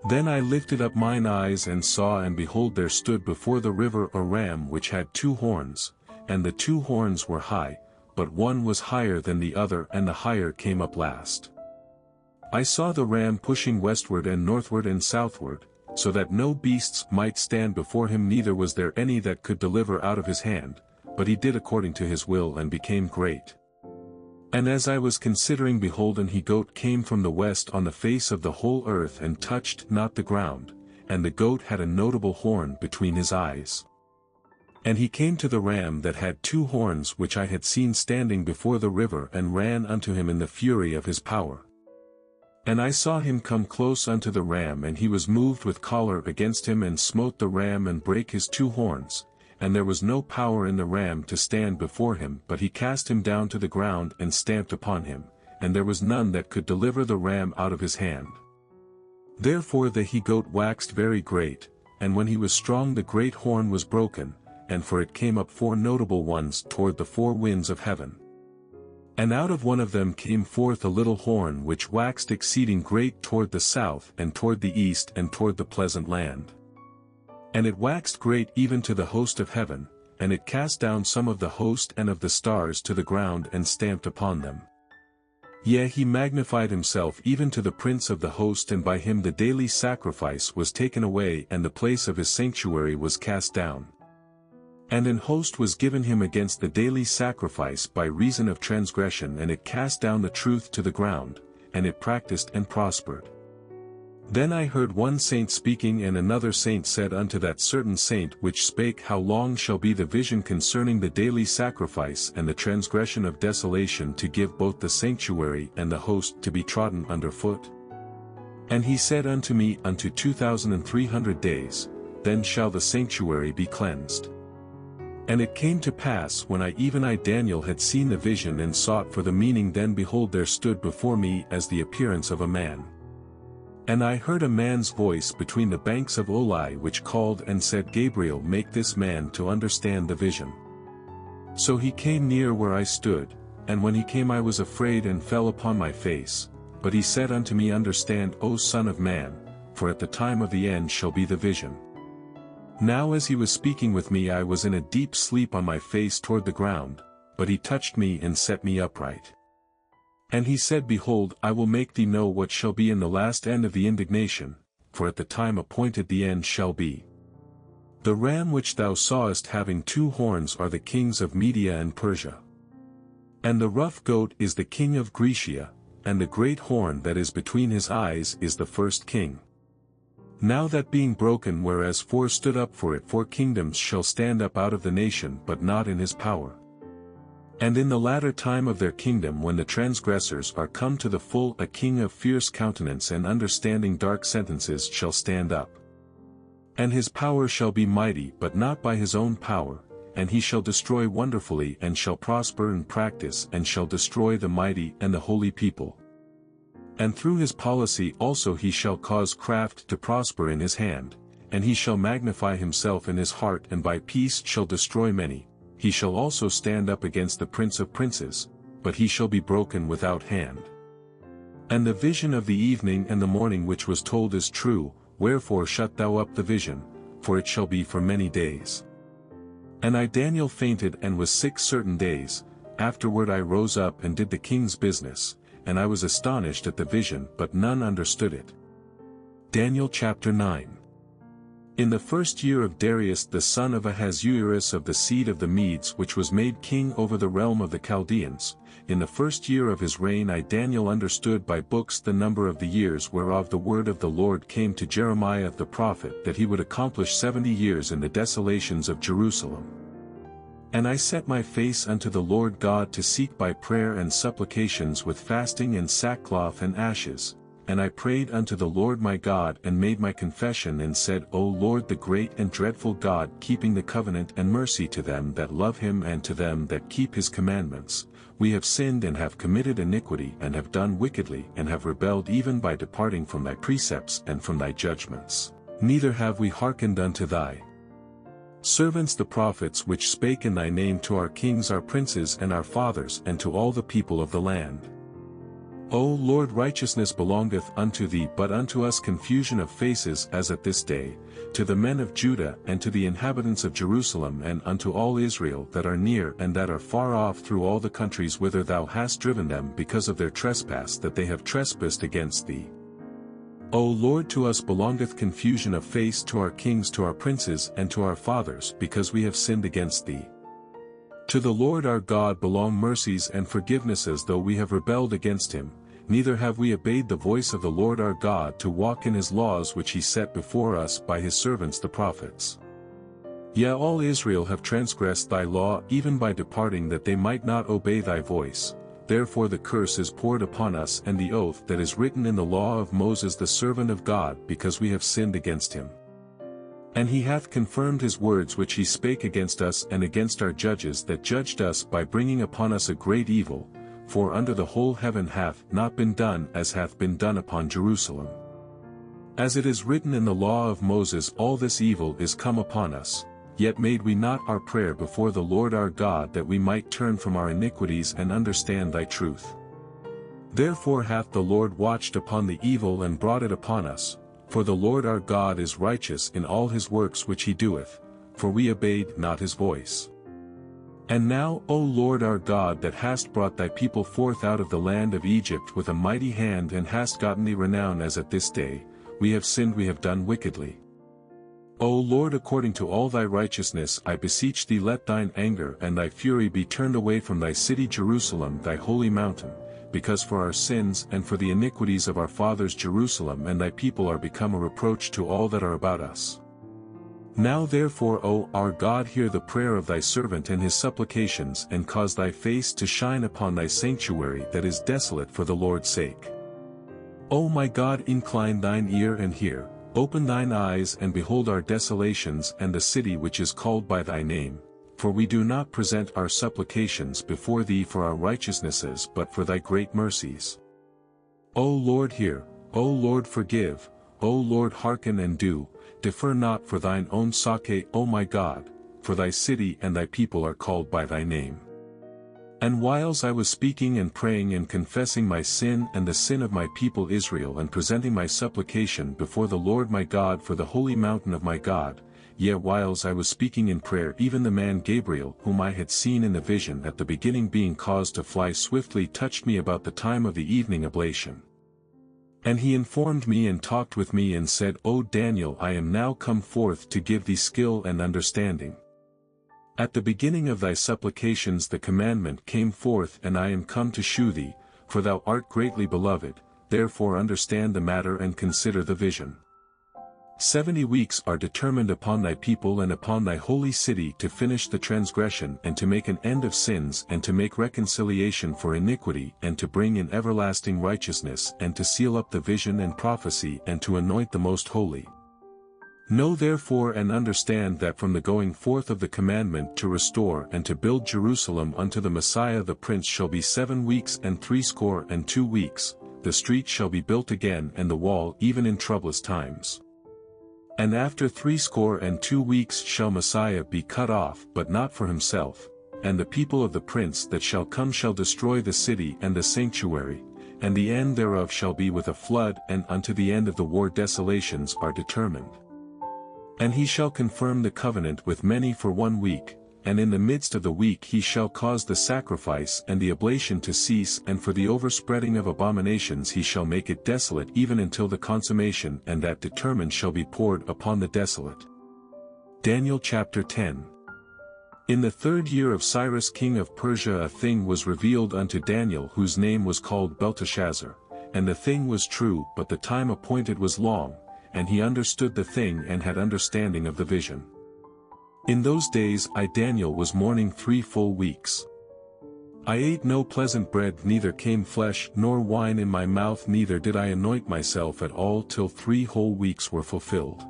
Then I lifted up mine eyes and saw, and behold there stood before the river a ram which had 2 horns, and the 2 horns were high, but one was higher than the other, and the higher came up last. I saw the ram pushing westward and northward and southward, so that no beasts might stand before him, neither was there any that could deliver out of his hand, but he did according to his will and became great. And as I was considering, behold, an he-goat came from the west on the face of the whole earth, and touched not the ground, and the goat had a notable horn between his eyes. And he came to the ram that had 2 horns, which I had seen standing before the river, and ran unto him in the fury of his power. And I saw him come close unto the ram, and he was moved with choler against him, and smote the ram, and brake his 2 horns, and there was no power in the ram to stand before him, but he cast him down to the ground and stamped upon him, and there was none that could deliver the ram out of his hand. Therefore the he-goat waxed very great, and when he was strong the great horn was broken, and for it came up 4 notable ones toward the 4 winds of heaven. And out of one of them came forth a little horn which waxed exceeding great toward the south and toward the east and toward the pleasant land. And it waxed great even to the host of heaven, and it cast down some of the host and of the stars to the ground and stamped upon them. Yea, he magnified himself even to the prince of the host, and by him the daily sacrifice was taken away, and the place of his sanctuary was cast down. And an host was given him against the daily sacrifice by reason of transgression, and it cast down the truth to the ground, and it practiced and prospered. Then I heard one saint speaking, and another saint said unto that certain saint which spake, How long shall be the vision concerning the daily sacrifice and the transgression of desolation, to give both the sanctuary and the host to be trodden under foot? And he said unto me, Unto 2,300 days, then shall the sanctuary be cleansed. And it came to pass, when I Daniel had seen the vision and sought for the meaning, then behold there stood before me as the appearance of a man. And I heard a man's voice between the banks of Olai, which called and said, Gabriel, make this man to understand the vision. So he came near where I stood, and when he came I was afraid and fell upon my face. But he said unto me, Understand, O Son of man, for at the time of the end shall be the vision. Now as he was speaking with me I was in a deep sleep on my face toward the ground, but he touched me and set me upright. And he said, Behold, I will make thee know what shall be in the last end of the indignation, for at the time appointed the end shall be. The ram which thou sawest having 2 horns are the kings of Media and Persia. And the rough goat is the king of Grecia, and the great horn that is between his eyes is the first king. Now that being broken, whereas 4 stood up for it, 4 kingdoms shall stand up out of the nation, but not in his power. And in the latter time of their kingdom, when the transgressors are come to the full, a king of fierce countenance and understanding dark sentences shall stand up. And his power shall be mighty, but not by his own power, and he shall destroy wonderfully, and shall prosper in practice, and shall destroy the mighty and the holy people. And through his policy also he shall cause craft to prosper in his hand, and he shall magnify himself in his heart, and by peace shall destroy many. He shall also stand up against the prince of princes, but he shall be broken without hand. And the vision of the evening and the morning which was told is true, wherefore shut thou up the vision, for it shall be for many days. And I Daniel fainted and was sick certain days. Afterward I rose up and did the king's business, and I was astonished at the vision, but none understood it. Daniel chapter 9. In the 1st year of Darius the son of Ahasuerus of the seed of the Medes, which was made king over the realm of the Chaldeans, in the 1st year of his reign I Daniel understood by books the number of the years whereof the word of the Lord came to Jeremiah the prophet, that he would accomplish 70 years in the desolations of Jerusalem. And I set my face unto the Lord God to seek by prayer and supplications with fasting and sackcloth and ashes. And I prayed unto the Lord my God, and made my confession, and said, O Lord, the great and dreadful God, keeping the covenant and mercy to them that love him and to them that keep his commandments, we have sinned and have committed iniquity, and have done wickedly, and have rebelled even by departing from thy precepts and from thy judgments. Neither have we hearkened unto thy servants the prophets, which spake in thy name to our kings, our princes, and our fathers, and to all the people of the land. O Lord, righteousness belongeth unto thee, but unto us confusion of faces as at this day, to the men of Judah and to the inhabitants of Jerusalem, and unto all Israel that are near and that are far off through all the countries whither thou hast driven them, because of their trespass that they have trespassed against thee. O Lord, to us belongeth confusion of face, to our kings, to our princes, and to our fathers, because we have sinned against thee. To the Lord our God belong mercies and forgivenesses, though we have rebelled against him, neither have we obeyed the voice of the Lord our God to walk in his laws which he set before us by his servants the prophets. Yea, all Israel have transgressed thy law, even by departing that they might not obey thy voice. Therefore the curse is poured upon us, and the oath that is written in the law of Moses the servant of God, because we have sinned against him. And he hath confirmed his words which he spake against us and against our judges that judged us by bringing upon us a great evil, for under the whole heaven hath not been done as hath been done upon Jerusalem. As it is written in the law of Moses, all this evil is come upon us, yet made we not our prayer before the Lord our God that we might turn from our iniquities and understand thy truth. Therefore hath the Lord watched upon the evil and brought it upon us, for the Lord our God is righteous in all his works which he doeth, for we obeyed not his voice. And now, O Lord our God, that hast brought thy people forth out of the land of Egypt with a mighty hand and hast gotten thee renown as at this day, we have sinned, we have done wickedly. O Lord, according to all thy righteousness I beseech thee, let thine anger and thy fury be turned away from thy city Jerusalem, thy holy mountain, because for our sins and for the iniquities of our fathers Jerusalem and thy people are become a reproach to all that are about us. Now therefore, O our God, hear the prayer of thy servant and his supplications, and cause thy face to shine upon thy sanctuary that is desolate for the Lord's sake. O my God, incline thine ear and hear, open thine eyes and behold our desolations and the city which is called by thy name. For we do not present our supplications before thee for our righteousnesses but for thy great mercies. O Lord, hear, O Lord, forgive, O Lord, hearken and do, defer not for thine own sake, O my God, for thy city and thy people are called by thy name. And whiles I was speaking and praying and confessing my sin and the sin of my people Israel and presenting my supplication before the Lord my God for the holy mountain of my God, yet whiles I was speaking in prayer, even the man Gabriel whom I had seen in the vision at the beginning being caused to fly swiftly touched me about the time of the evening oblation. And he informed me and talked with me and said, O Daniel, I am now come forth to give thee skill and understanding. At the beginning of thy supplications the commandment came forth, and I am come to shew thee, for thou art greatly beloved, therefore understand the matter and consider the vision. 70 weeks are determined upon thy people and upon thy holy city to finish the transgression and to make an end of sins and to make reconciliation for iniquity and to bring in everlasting righteousness and to seal up the vision and prophecy and to anoint the most holy. Know therefore and understand that from the going forth of the commandment to restore and to build Jerusalem unto the Messiah the Prince shall be 7 weeks and 62 weeks, the street shall be built again and the wall even in troublous times. And after 62 weeks shall Messiah be cut off, but not for himself, and the people of the prince that shall come shall destroy the city and the sanctuary, and the end thereof shall be with a flood, and unto the end of the war desolations are determined. And he shall confirm the covenant with many for 1 week, and in the midst of the week he shall cause the sacrifice and the oblation to cease, and for the overspreading of abominations he shall make it desolate even until the consummation, and that determined shall be poured upon the desolate. Daniel chapter 10. In the 3rd year of Cyrus king of Persia a thing was revealed unto Daniel whose name was called Belteshazzar, and the thing was true, but the time appointed was long, and he understood the thing and had understanding of the vision. In those days I Daniel was mourning 3 full weeks. I ate no pleasant bread, neither came flesh nor wine in my mouth, neither did I anoint myself at all till 3 whole weeks were fulfilled.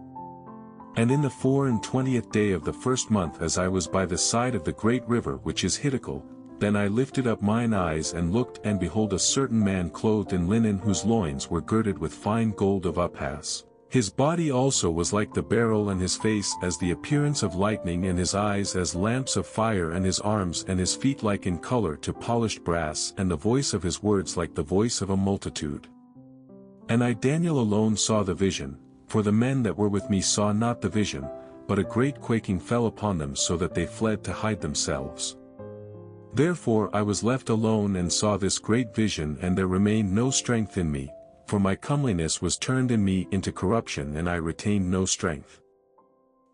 And in the 24th day of the 1st month, as I was by the side of the great river which is Hiddekel, then I lifted up mine eyes and looked, and behold a certain man clothed in linen whose loins were girded with fine gold of Uphaz. His body also was like the beryl, and his face as the appearance of lightning, and his eyes as lamps of fire, and his arms and his feet like in color to polished brass, and the voice of his words like the voice of a multitude. And I Daniel alone saw the vision, for the men that were with me saw not the vision, but a great quaking fell upon them so that they fled to hide themselves. Therefore I was left alone and saw this great vision, and there remained no strength in me, for my comeliness was turned in me into corruption, and I retained no strength.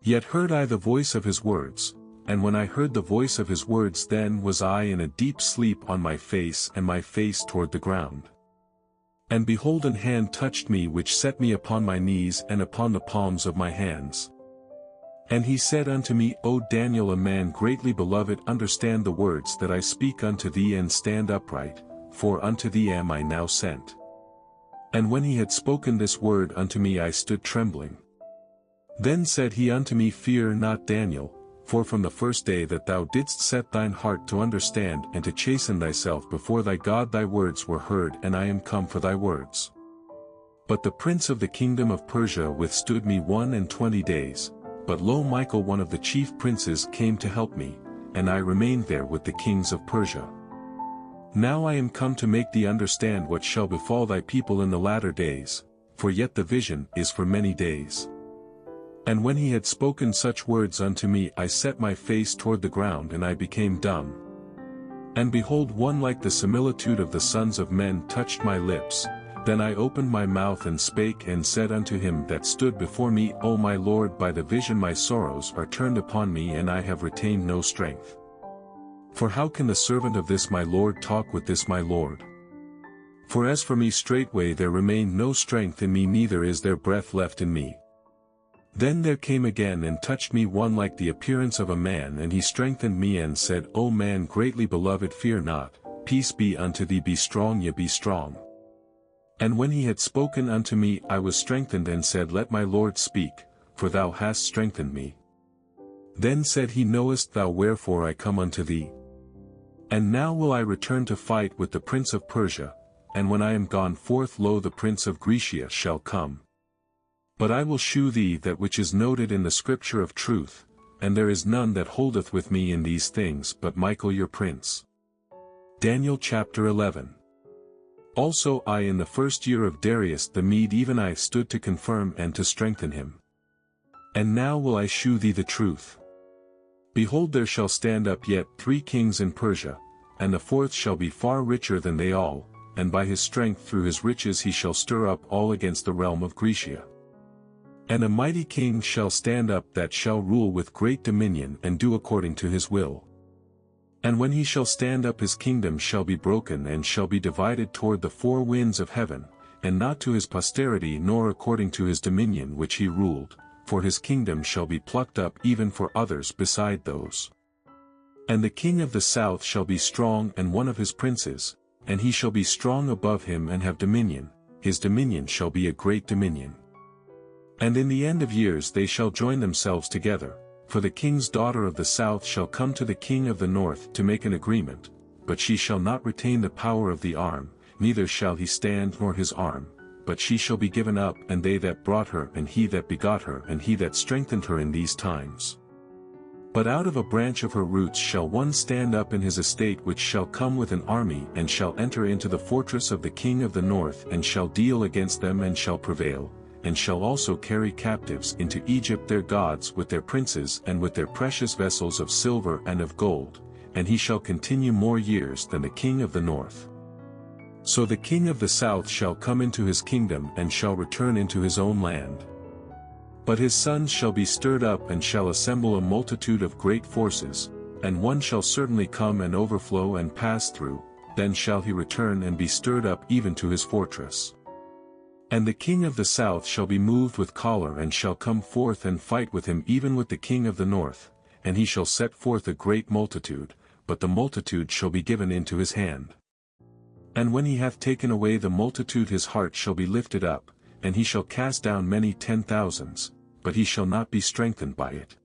Yet heard I the voice of his words, and when I heard the voice of his words, then was I in a deep sleep on my face, and my face toward the ground. And behold, an hand touched me, which set me upon my knees and upon the palms of my hands. And he said unto me, O Daniel, a man greatly beloved, understand the words that I speak unto thee, and stand upright, for unto thee am I now sent. And when he had spoken this word unto me, I stood trembling. Then said he unto me, Fear not, Daniel, for from the first day that thou didst set thine heart to understand and to chasten thyself before thy God, thy words were heard, and I am come for thy words. But the prince of the kingdom of Persia withstood me 21 days, but lo, Michael, one of the chief princes, came to help me, and I remained there with the kings of Persia. Now I am come to make thee understand what shall befall thy people in the latter days, for yet the vision is for many days. And when he had spoken such words unto me, I set my face toward the ground, and I became dumb. And behold, one like the similitude of the sons of men touched my lips. Then I opened my mouth and spake and said unto him that stood before me, O my Lord, by the vision my sorrows are turned upon me, and I have retained no strength. For how can the servant of this my Lord talk with this my Lord? For as for me, straightway there remained no strength in me, neither is there breath left in me. Then there came again and touched me one like the appearance of a man, and he strengthened me and said, O man greatly beloved, fear not, peace be unto thee, be strong, yea, be strong. And when he had spoken unto me, I was strengthened and said, Let my Lord speak, for thou hast strengthened me. Then said he, Knowest thou wherefore I come unto thee? And now will I return to fight with the prince of Persia, and when I am gone forth, lo, the prince of Grecia shall come. But I will shew thee that which is noted in the scripture of truth, and there is none that holdeth with me in these things but Michael your prince. Daniel chapter 11. Also I in the first year of Darius the Mede, even I stood to confirm and to strengthen him. And now will I shew thee the truth. Behold, there shall stand up yet 3 kings in Persia, and the 4th shall be far richer than they all, and by his strength through his riches he shall stir up all against the realm of Grecia. And a mighty king shall stand up that shall rule with great dominion and do according to his will. And when he shall stand up, his kingdom shall be broken and shall be divided toward the 4 winds of heaven, and not to his posterity nor according to his dominion which he ruled, for his kingdom shall be plucked up even for others beside those. And the king of the south shall be strong, and one of his princes, and he shall be strong above him and have dominion, his dominion shall be a great dominion. And in the end of years they shall join themselves together, for the king's daughter of the south shall come to the king of the north to make an agreement, but she shall not retain the power of the arm, neither shall he stand nor his arm, but she shall be given up, and they that brought her, and he that begot her, and he that strengthened her in these times. But out of a branch of her roots shall one stand up in his estate, which shall come with an army, and shall enter into the fortress of the king of the north, and shall deal against them, and shall prevail, and shall also carry captives into Egypt their gods with their princes and with their precious vessels of silver and of gold, and he shall continue more years than the king of the north. So the king of the south shall come into his kingdom and shall return into his own land. But his sons shall be stirred up and shall assemble a multitude of great forces, and one shall certainly come and overflow and pass through, then shall he return and be stirred up even to his fortress. And the king of the south shall be moved with choler and shall come forth and fight with him, even with the king of the north, and he shall set forth a great multitude, but the multitude shall be given into his hand. And when he hath taken away the multitude, his heart shall be lifted up, and he shall cast down many 10,000s, but he shall not be strengthened by it.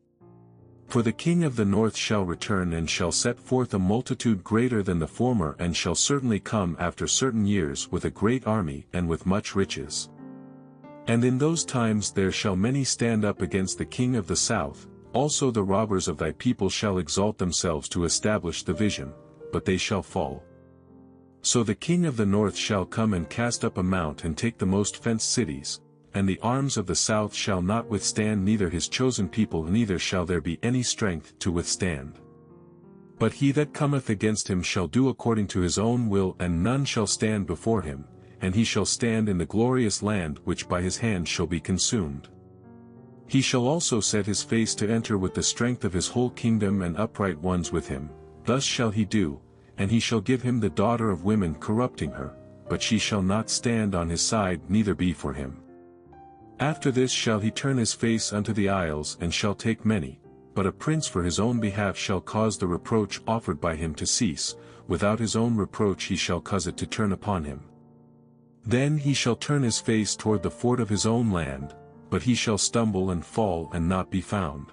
For the king of the north shall return and shall set forth a multitude greater than the former, and shall certainly come after certain years with a great army and with much riches. And in those times there shall many stand up against the king of the south, also the robbers of thy people shall exalt themselves to establish the vision, but they shall fall. So the king of the north shall come and cast up a mount and take the most fenced cities, and the arms of the south shall not withstand, neither his chosen people, neither shall there be any strength to withstand. But he that cometh against him shall do according to his own will, and none shall stand before him, and he shall stand in the glorious land which by his hand shall be consumed. He shall also set his face to enter with the strength of his whole kingdom, and upright ones with him, thus shall he do, and he shall give him the daughter of women, corrupting her, but she shall not stand on his side, neither be for him. After this shall he turn his face unto the isles, and shall take many, but a prince for his own behalf shall cause the reproach offered by him to cease, without his own reproach he shall cause it to turn upon him. Then he shall turn his face toward the fort of his own land, but he shall stumble and fall and not be found.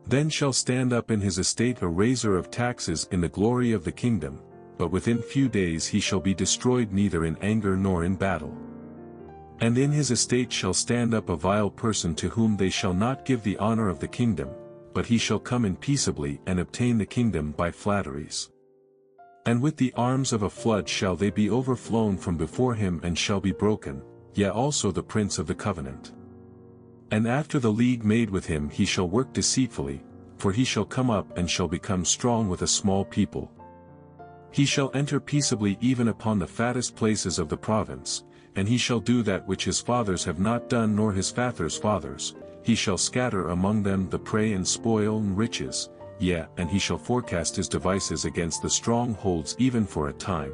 Then shall stand up in his estate a raiser of taxes in the glory of the kingdom, but within few days he shall be destroyed neither in anger nor in battle. And in his estate shall stand up a vile person to whom they shall not give the honor of the kingdom, but he shall come in peaceably and obtain the kingdom by flatteries. And with the arms of a flood shall they be overflown from before him and shall be broken, yea also the prince of the covenant. And after the league made with him he shall work deceitfully, for he shall come up and shall become strong with a small people. He shall enter peaceably even upon the fattest places of the province, and he shall do that which his fathers have not done nor his fathers' fathers, he shall scatter among them the prey and spoil and riches, yea, and he shall forecast his devices against the strongholds even for a time.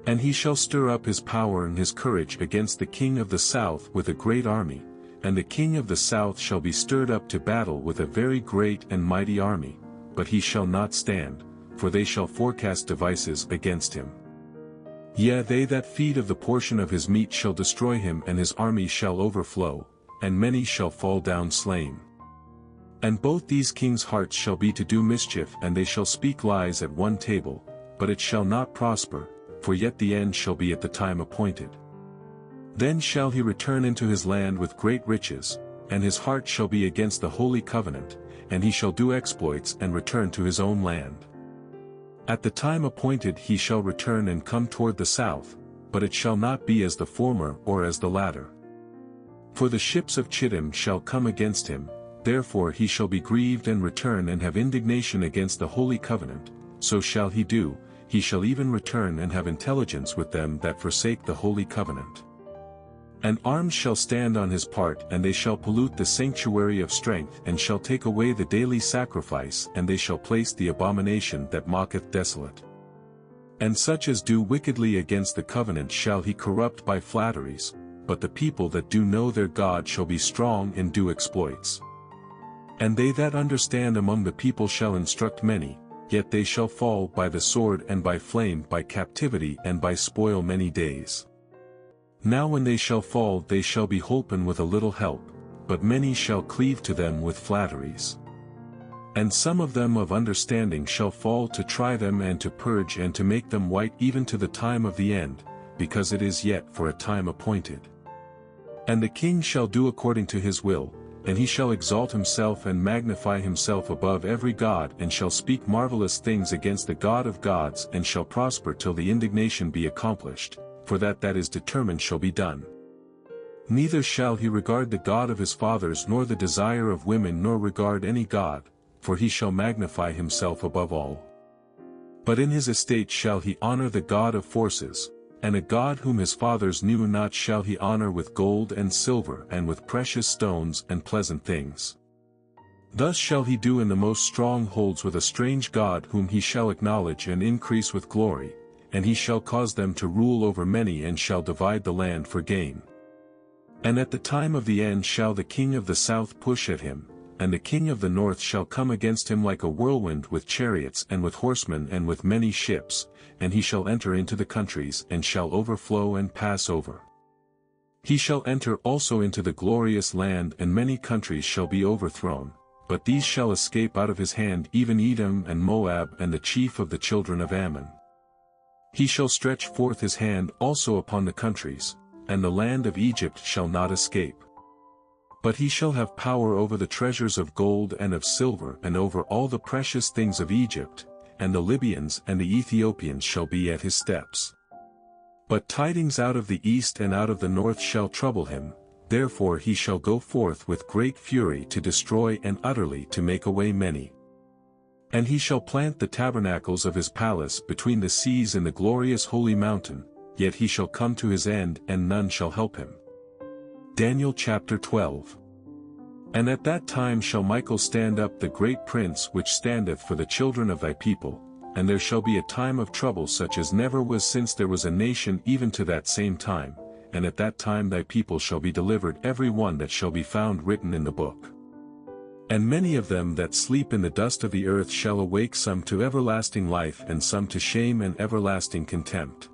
And he shall stir up his power and his courage against the king of the south with a great army, and the king of the south shall be stirred up to battle with a very great and mighty army, but he shall not stand, for they shall forecast devices against him. Yea, they that feed of the portion of his meat shall destroy him, and his army shall overflow, and many shall fall down slain. And both these kings' hearts shall be to do mischief, and they shall speak lies at one table, but it shall not prosper, for yet the end shall be at the time appointed. Then shall he return into his land with great riches, and his heart shall be against the holy covenant, and he shall do exploits and return to his own land. At the time appointed he shall return and come toward the south, but it shall not be as the former or as the latter. For the ships of Chittim shall come against him, therefore he shall be grieved and return and have indignation against the holy covenant, so shall he do, he shall even return and have intelligence with them that forsake the holy covenant. And arms shall stand on his part, and they shall pollute the sanctuary of strength, and shall take away the daily sacrifice, and they shall place the abomination that mocketh desolate. And such as do wickedly against the covenant shall he corrupt by flatteries, but the people that do know their God shall be strong and do exploits. And they that understand among the people shall instruct many, yet they shall fall by the sword and by flame, by captivity and by spoil many days. Now when they shall fall they shall be holpen with a little help, but many shall cleave to them with flatteries. And some of them of understanding shall fall to try them and to purge and to make them white even to the time of the end, because it is yet for a time appointed. And the king shall do according to his will, and he shall exalt himself and magnify himself above every god, and shall speak marvelous things against the God of gods, and shall prosper till the indignation be accomplished, for that is determined shall be done. Neither shall he regard the God of his fathers nor the desire of women nor regard any god, for he shall magnify himself above all. But in his estate shall he honor the God of forces, and a God whom his fathers knew not shall he honor with gold and silver and with precious stones and pleasant things. Thus shall he do in the most strongholds with a strange God whom he shall acknowledge and increase with glory, and he shall cause them to rule over many and shall divide the land for gain. And at the time of the end shall the king of the south push at him, and the king of the north shall come against him like a whirlwind with chariots and with horsemen and with many ships, and he shall enter into the countries and shall overflow and pass over. He shall enter also into the glorious land, and many countries shall be overthrown, but these shall escape out of his hand, even Edom and Moab and the chief of the children of Ammon. He shall stretch forth his hand also upon the countries, and the land of Egypt shall not escape. But he shall have power over the treasures of gold and of silver and over all the precious things of Egypt, and the Libyans and the Ethiopians shall be at his steps. But tidings out of the east and out of the north shall trouble him, therefore he shall go forth with great fury to destroy and utterly to make away many. And he shall plant the tabernacles of his palace between the seas in the glorious holy mountain, yet he shall come to his end and none shall help him. Daniel chapter 12. And at that time shall Michael stand up, the great prince which standeth for the children of thy people, and there shall be a time of trouble such as never was since there was a nation even to that same time, and at that time thy people shall be delivered, every one that shall be found written in the book. And many of them that sleep in the dust of the earth shall awake, some to everlasting life and some to shame and everlasting contempt.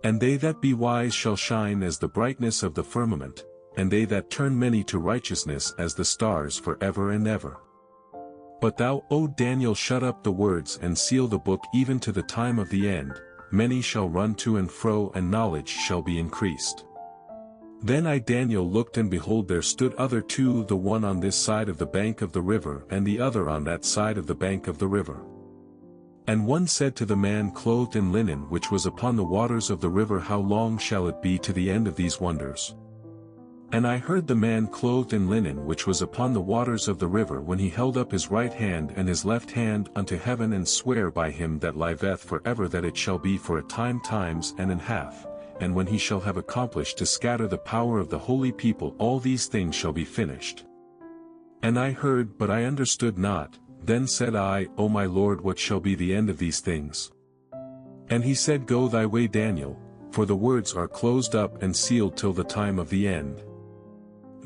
And they that be wise shall shine as the brightness of the firmament, and they that turn many to righteousness as the stars for ever and ever. But thou, O Daniel, shut up the words and seal the book even to the time of the end. Many shall run to and fro, and knowledge shall be increased. Then I Daniel looked, and behold, there stood other two, the one on this side of the bank of the river, and the other on that side of the bank of the river. And one said to the man clothed in linen which was upon the waters of the river, How long shall it be to the end of these wonders? And I heard the man clothed in linen which was upon the waters of the river, when he held up his right hand and his left hand unto heaven, and sware by him that liveth for ever, that it shall be for a time, times and an half, and when he shall have accomplished to scatter the power of the holy people, all these things shall be finished. And I heard, but I understood not. Then said I, O my Lord, what shall be the end of these things? And he said, Go thy way, Daniel, for the words are closed up and sealed till the time of the end.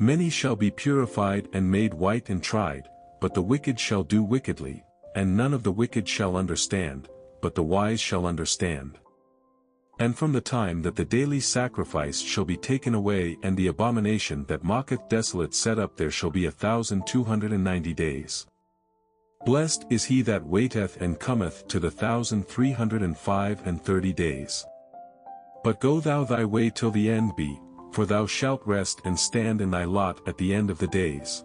Many shall be purified and made white and tried, but the wicked shall do wickedly, and none of the wicked shall understand, but the wise shall understand. And from the time that the daily sacrifice shall be taken away, and the abomination that mocketh desolate set up, there shall be 1,290 days. Blessed is he that waiteth and cometh to the 1,330 days. But go thou thy way till the end be, for thou shalt rest and stand in thy lot at the end of the days.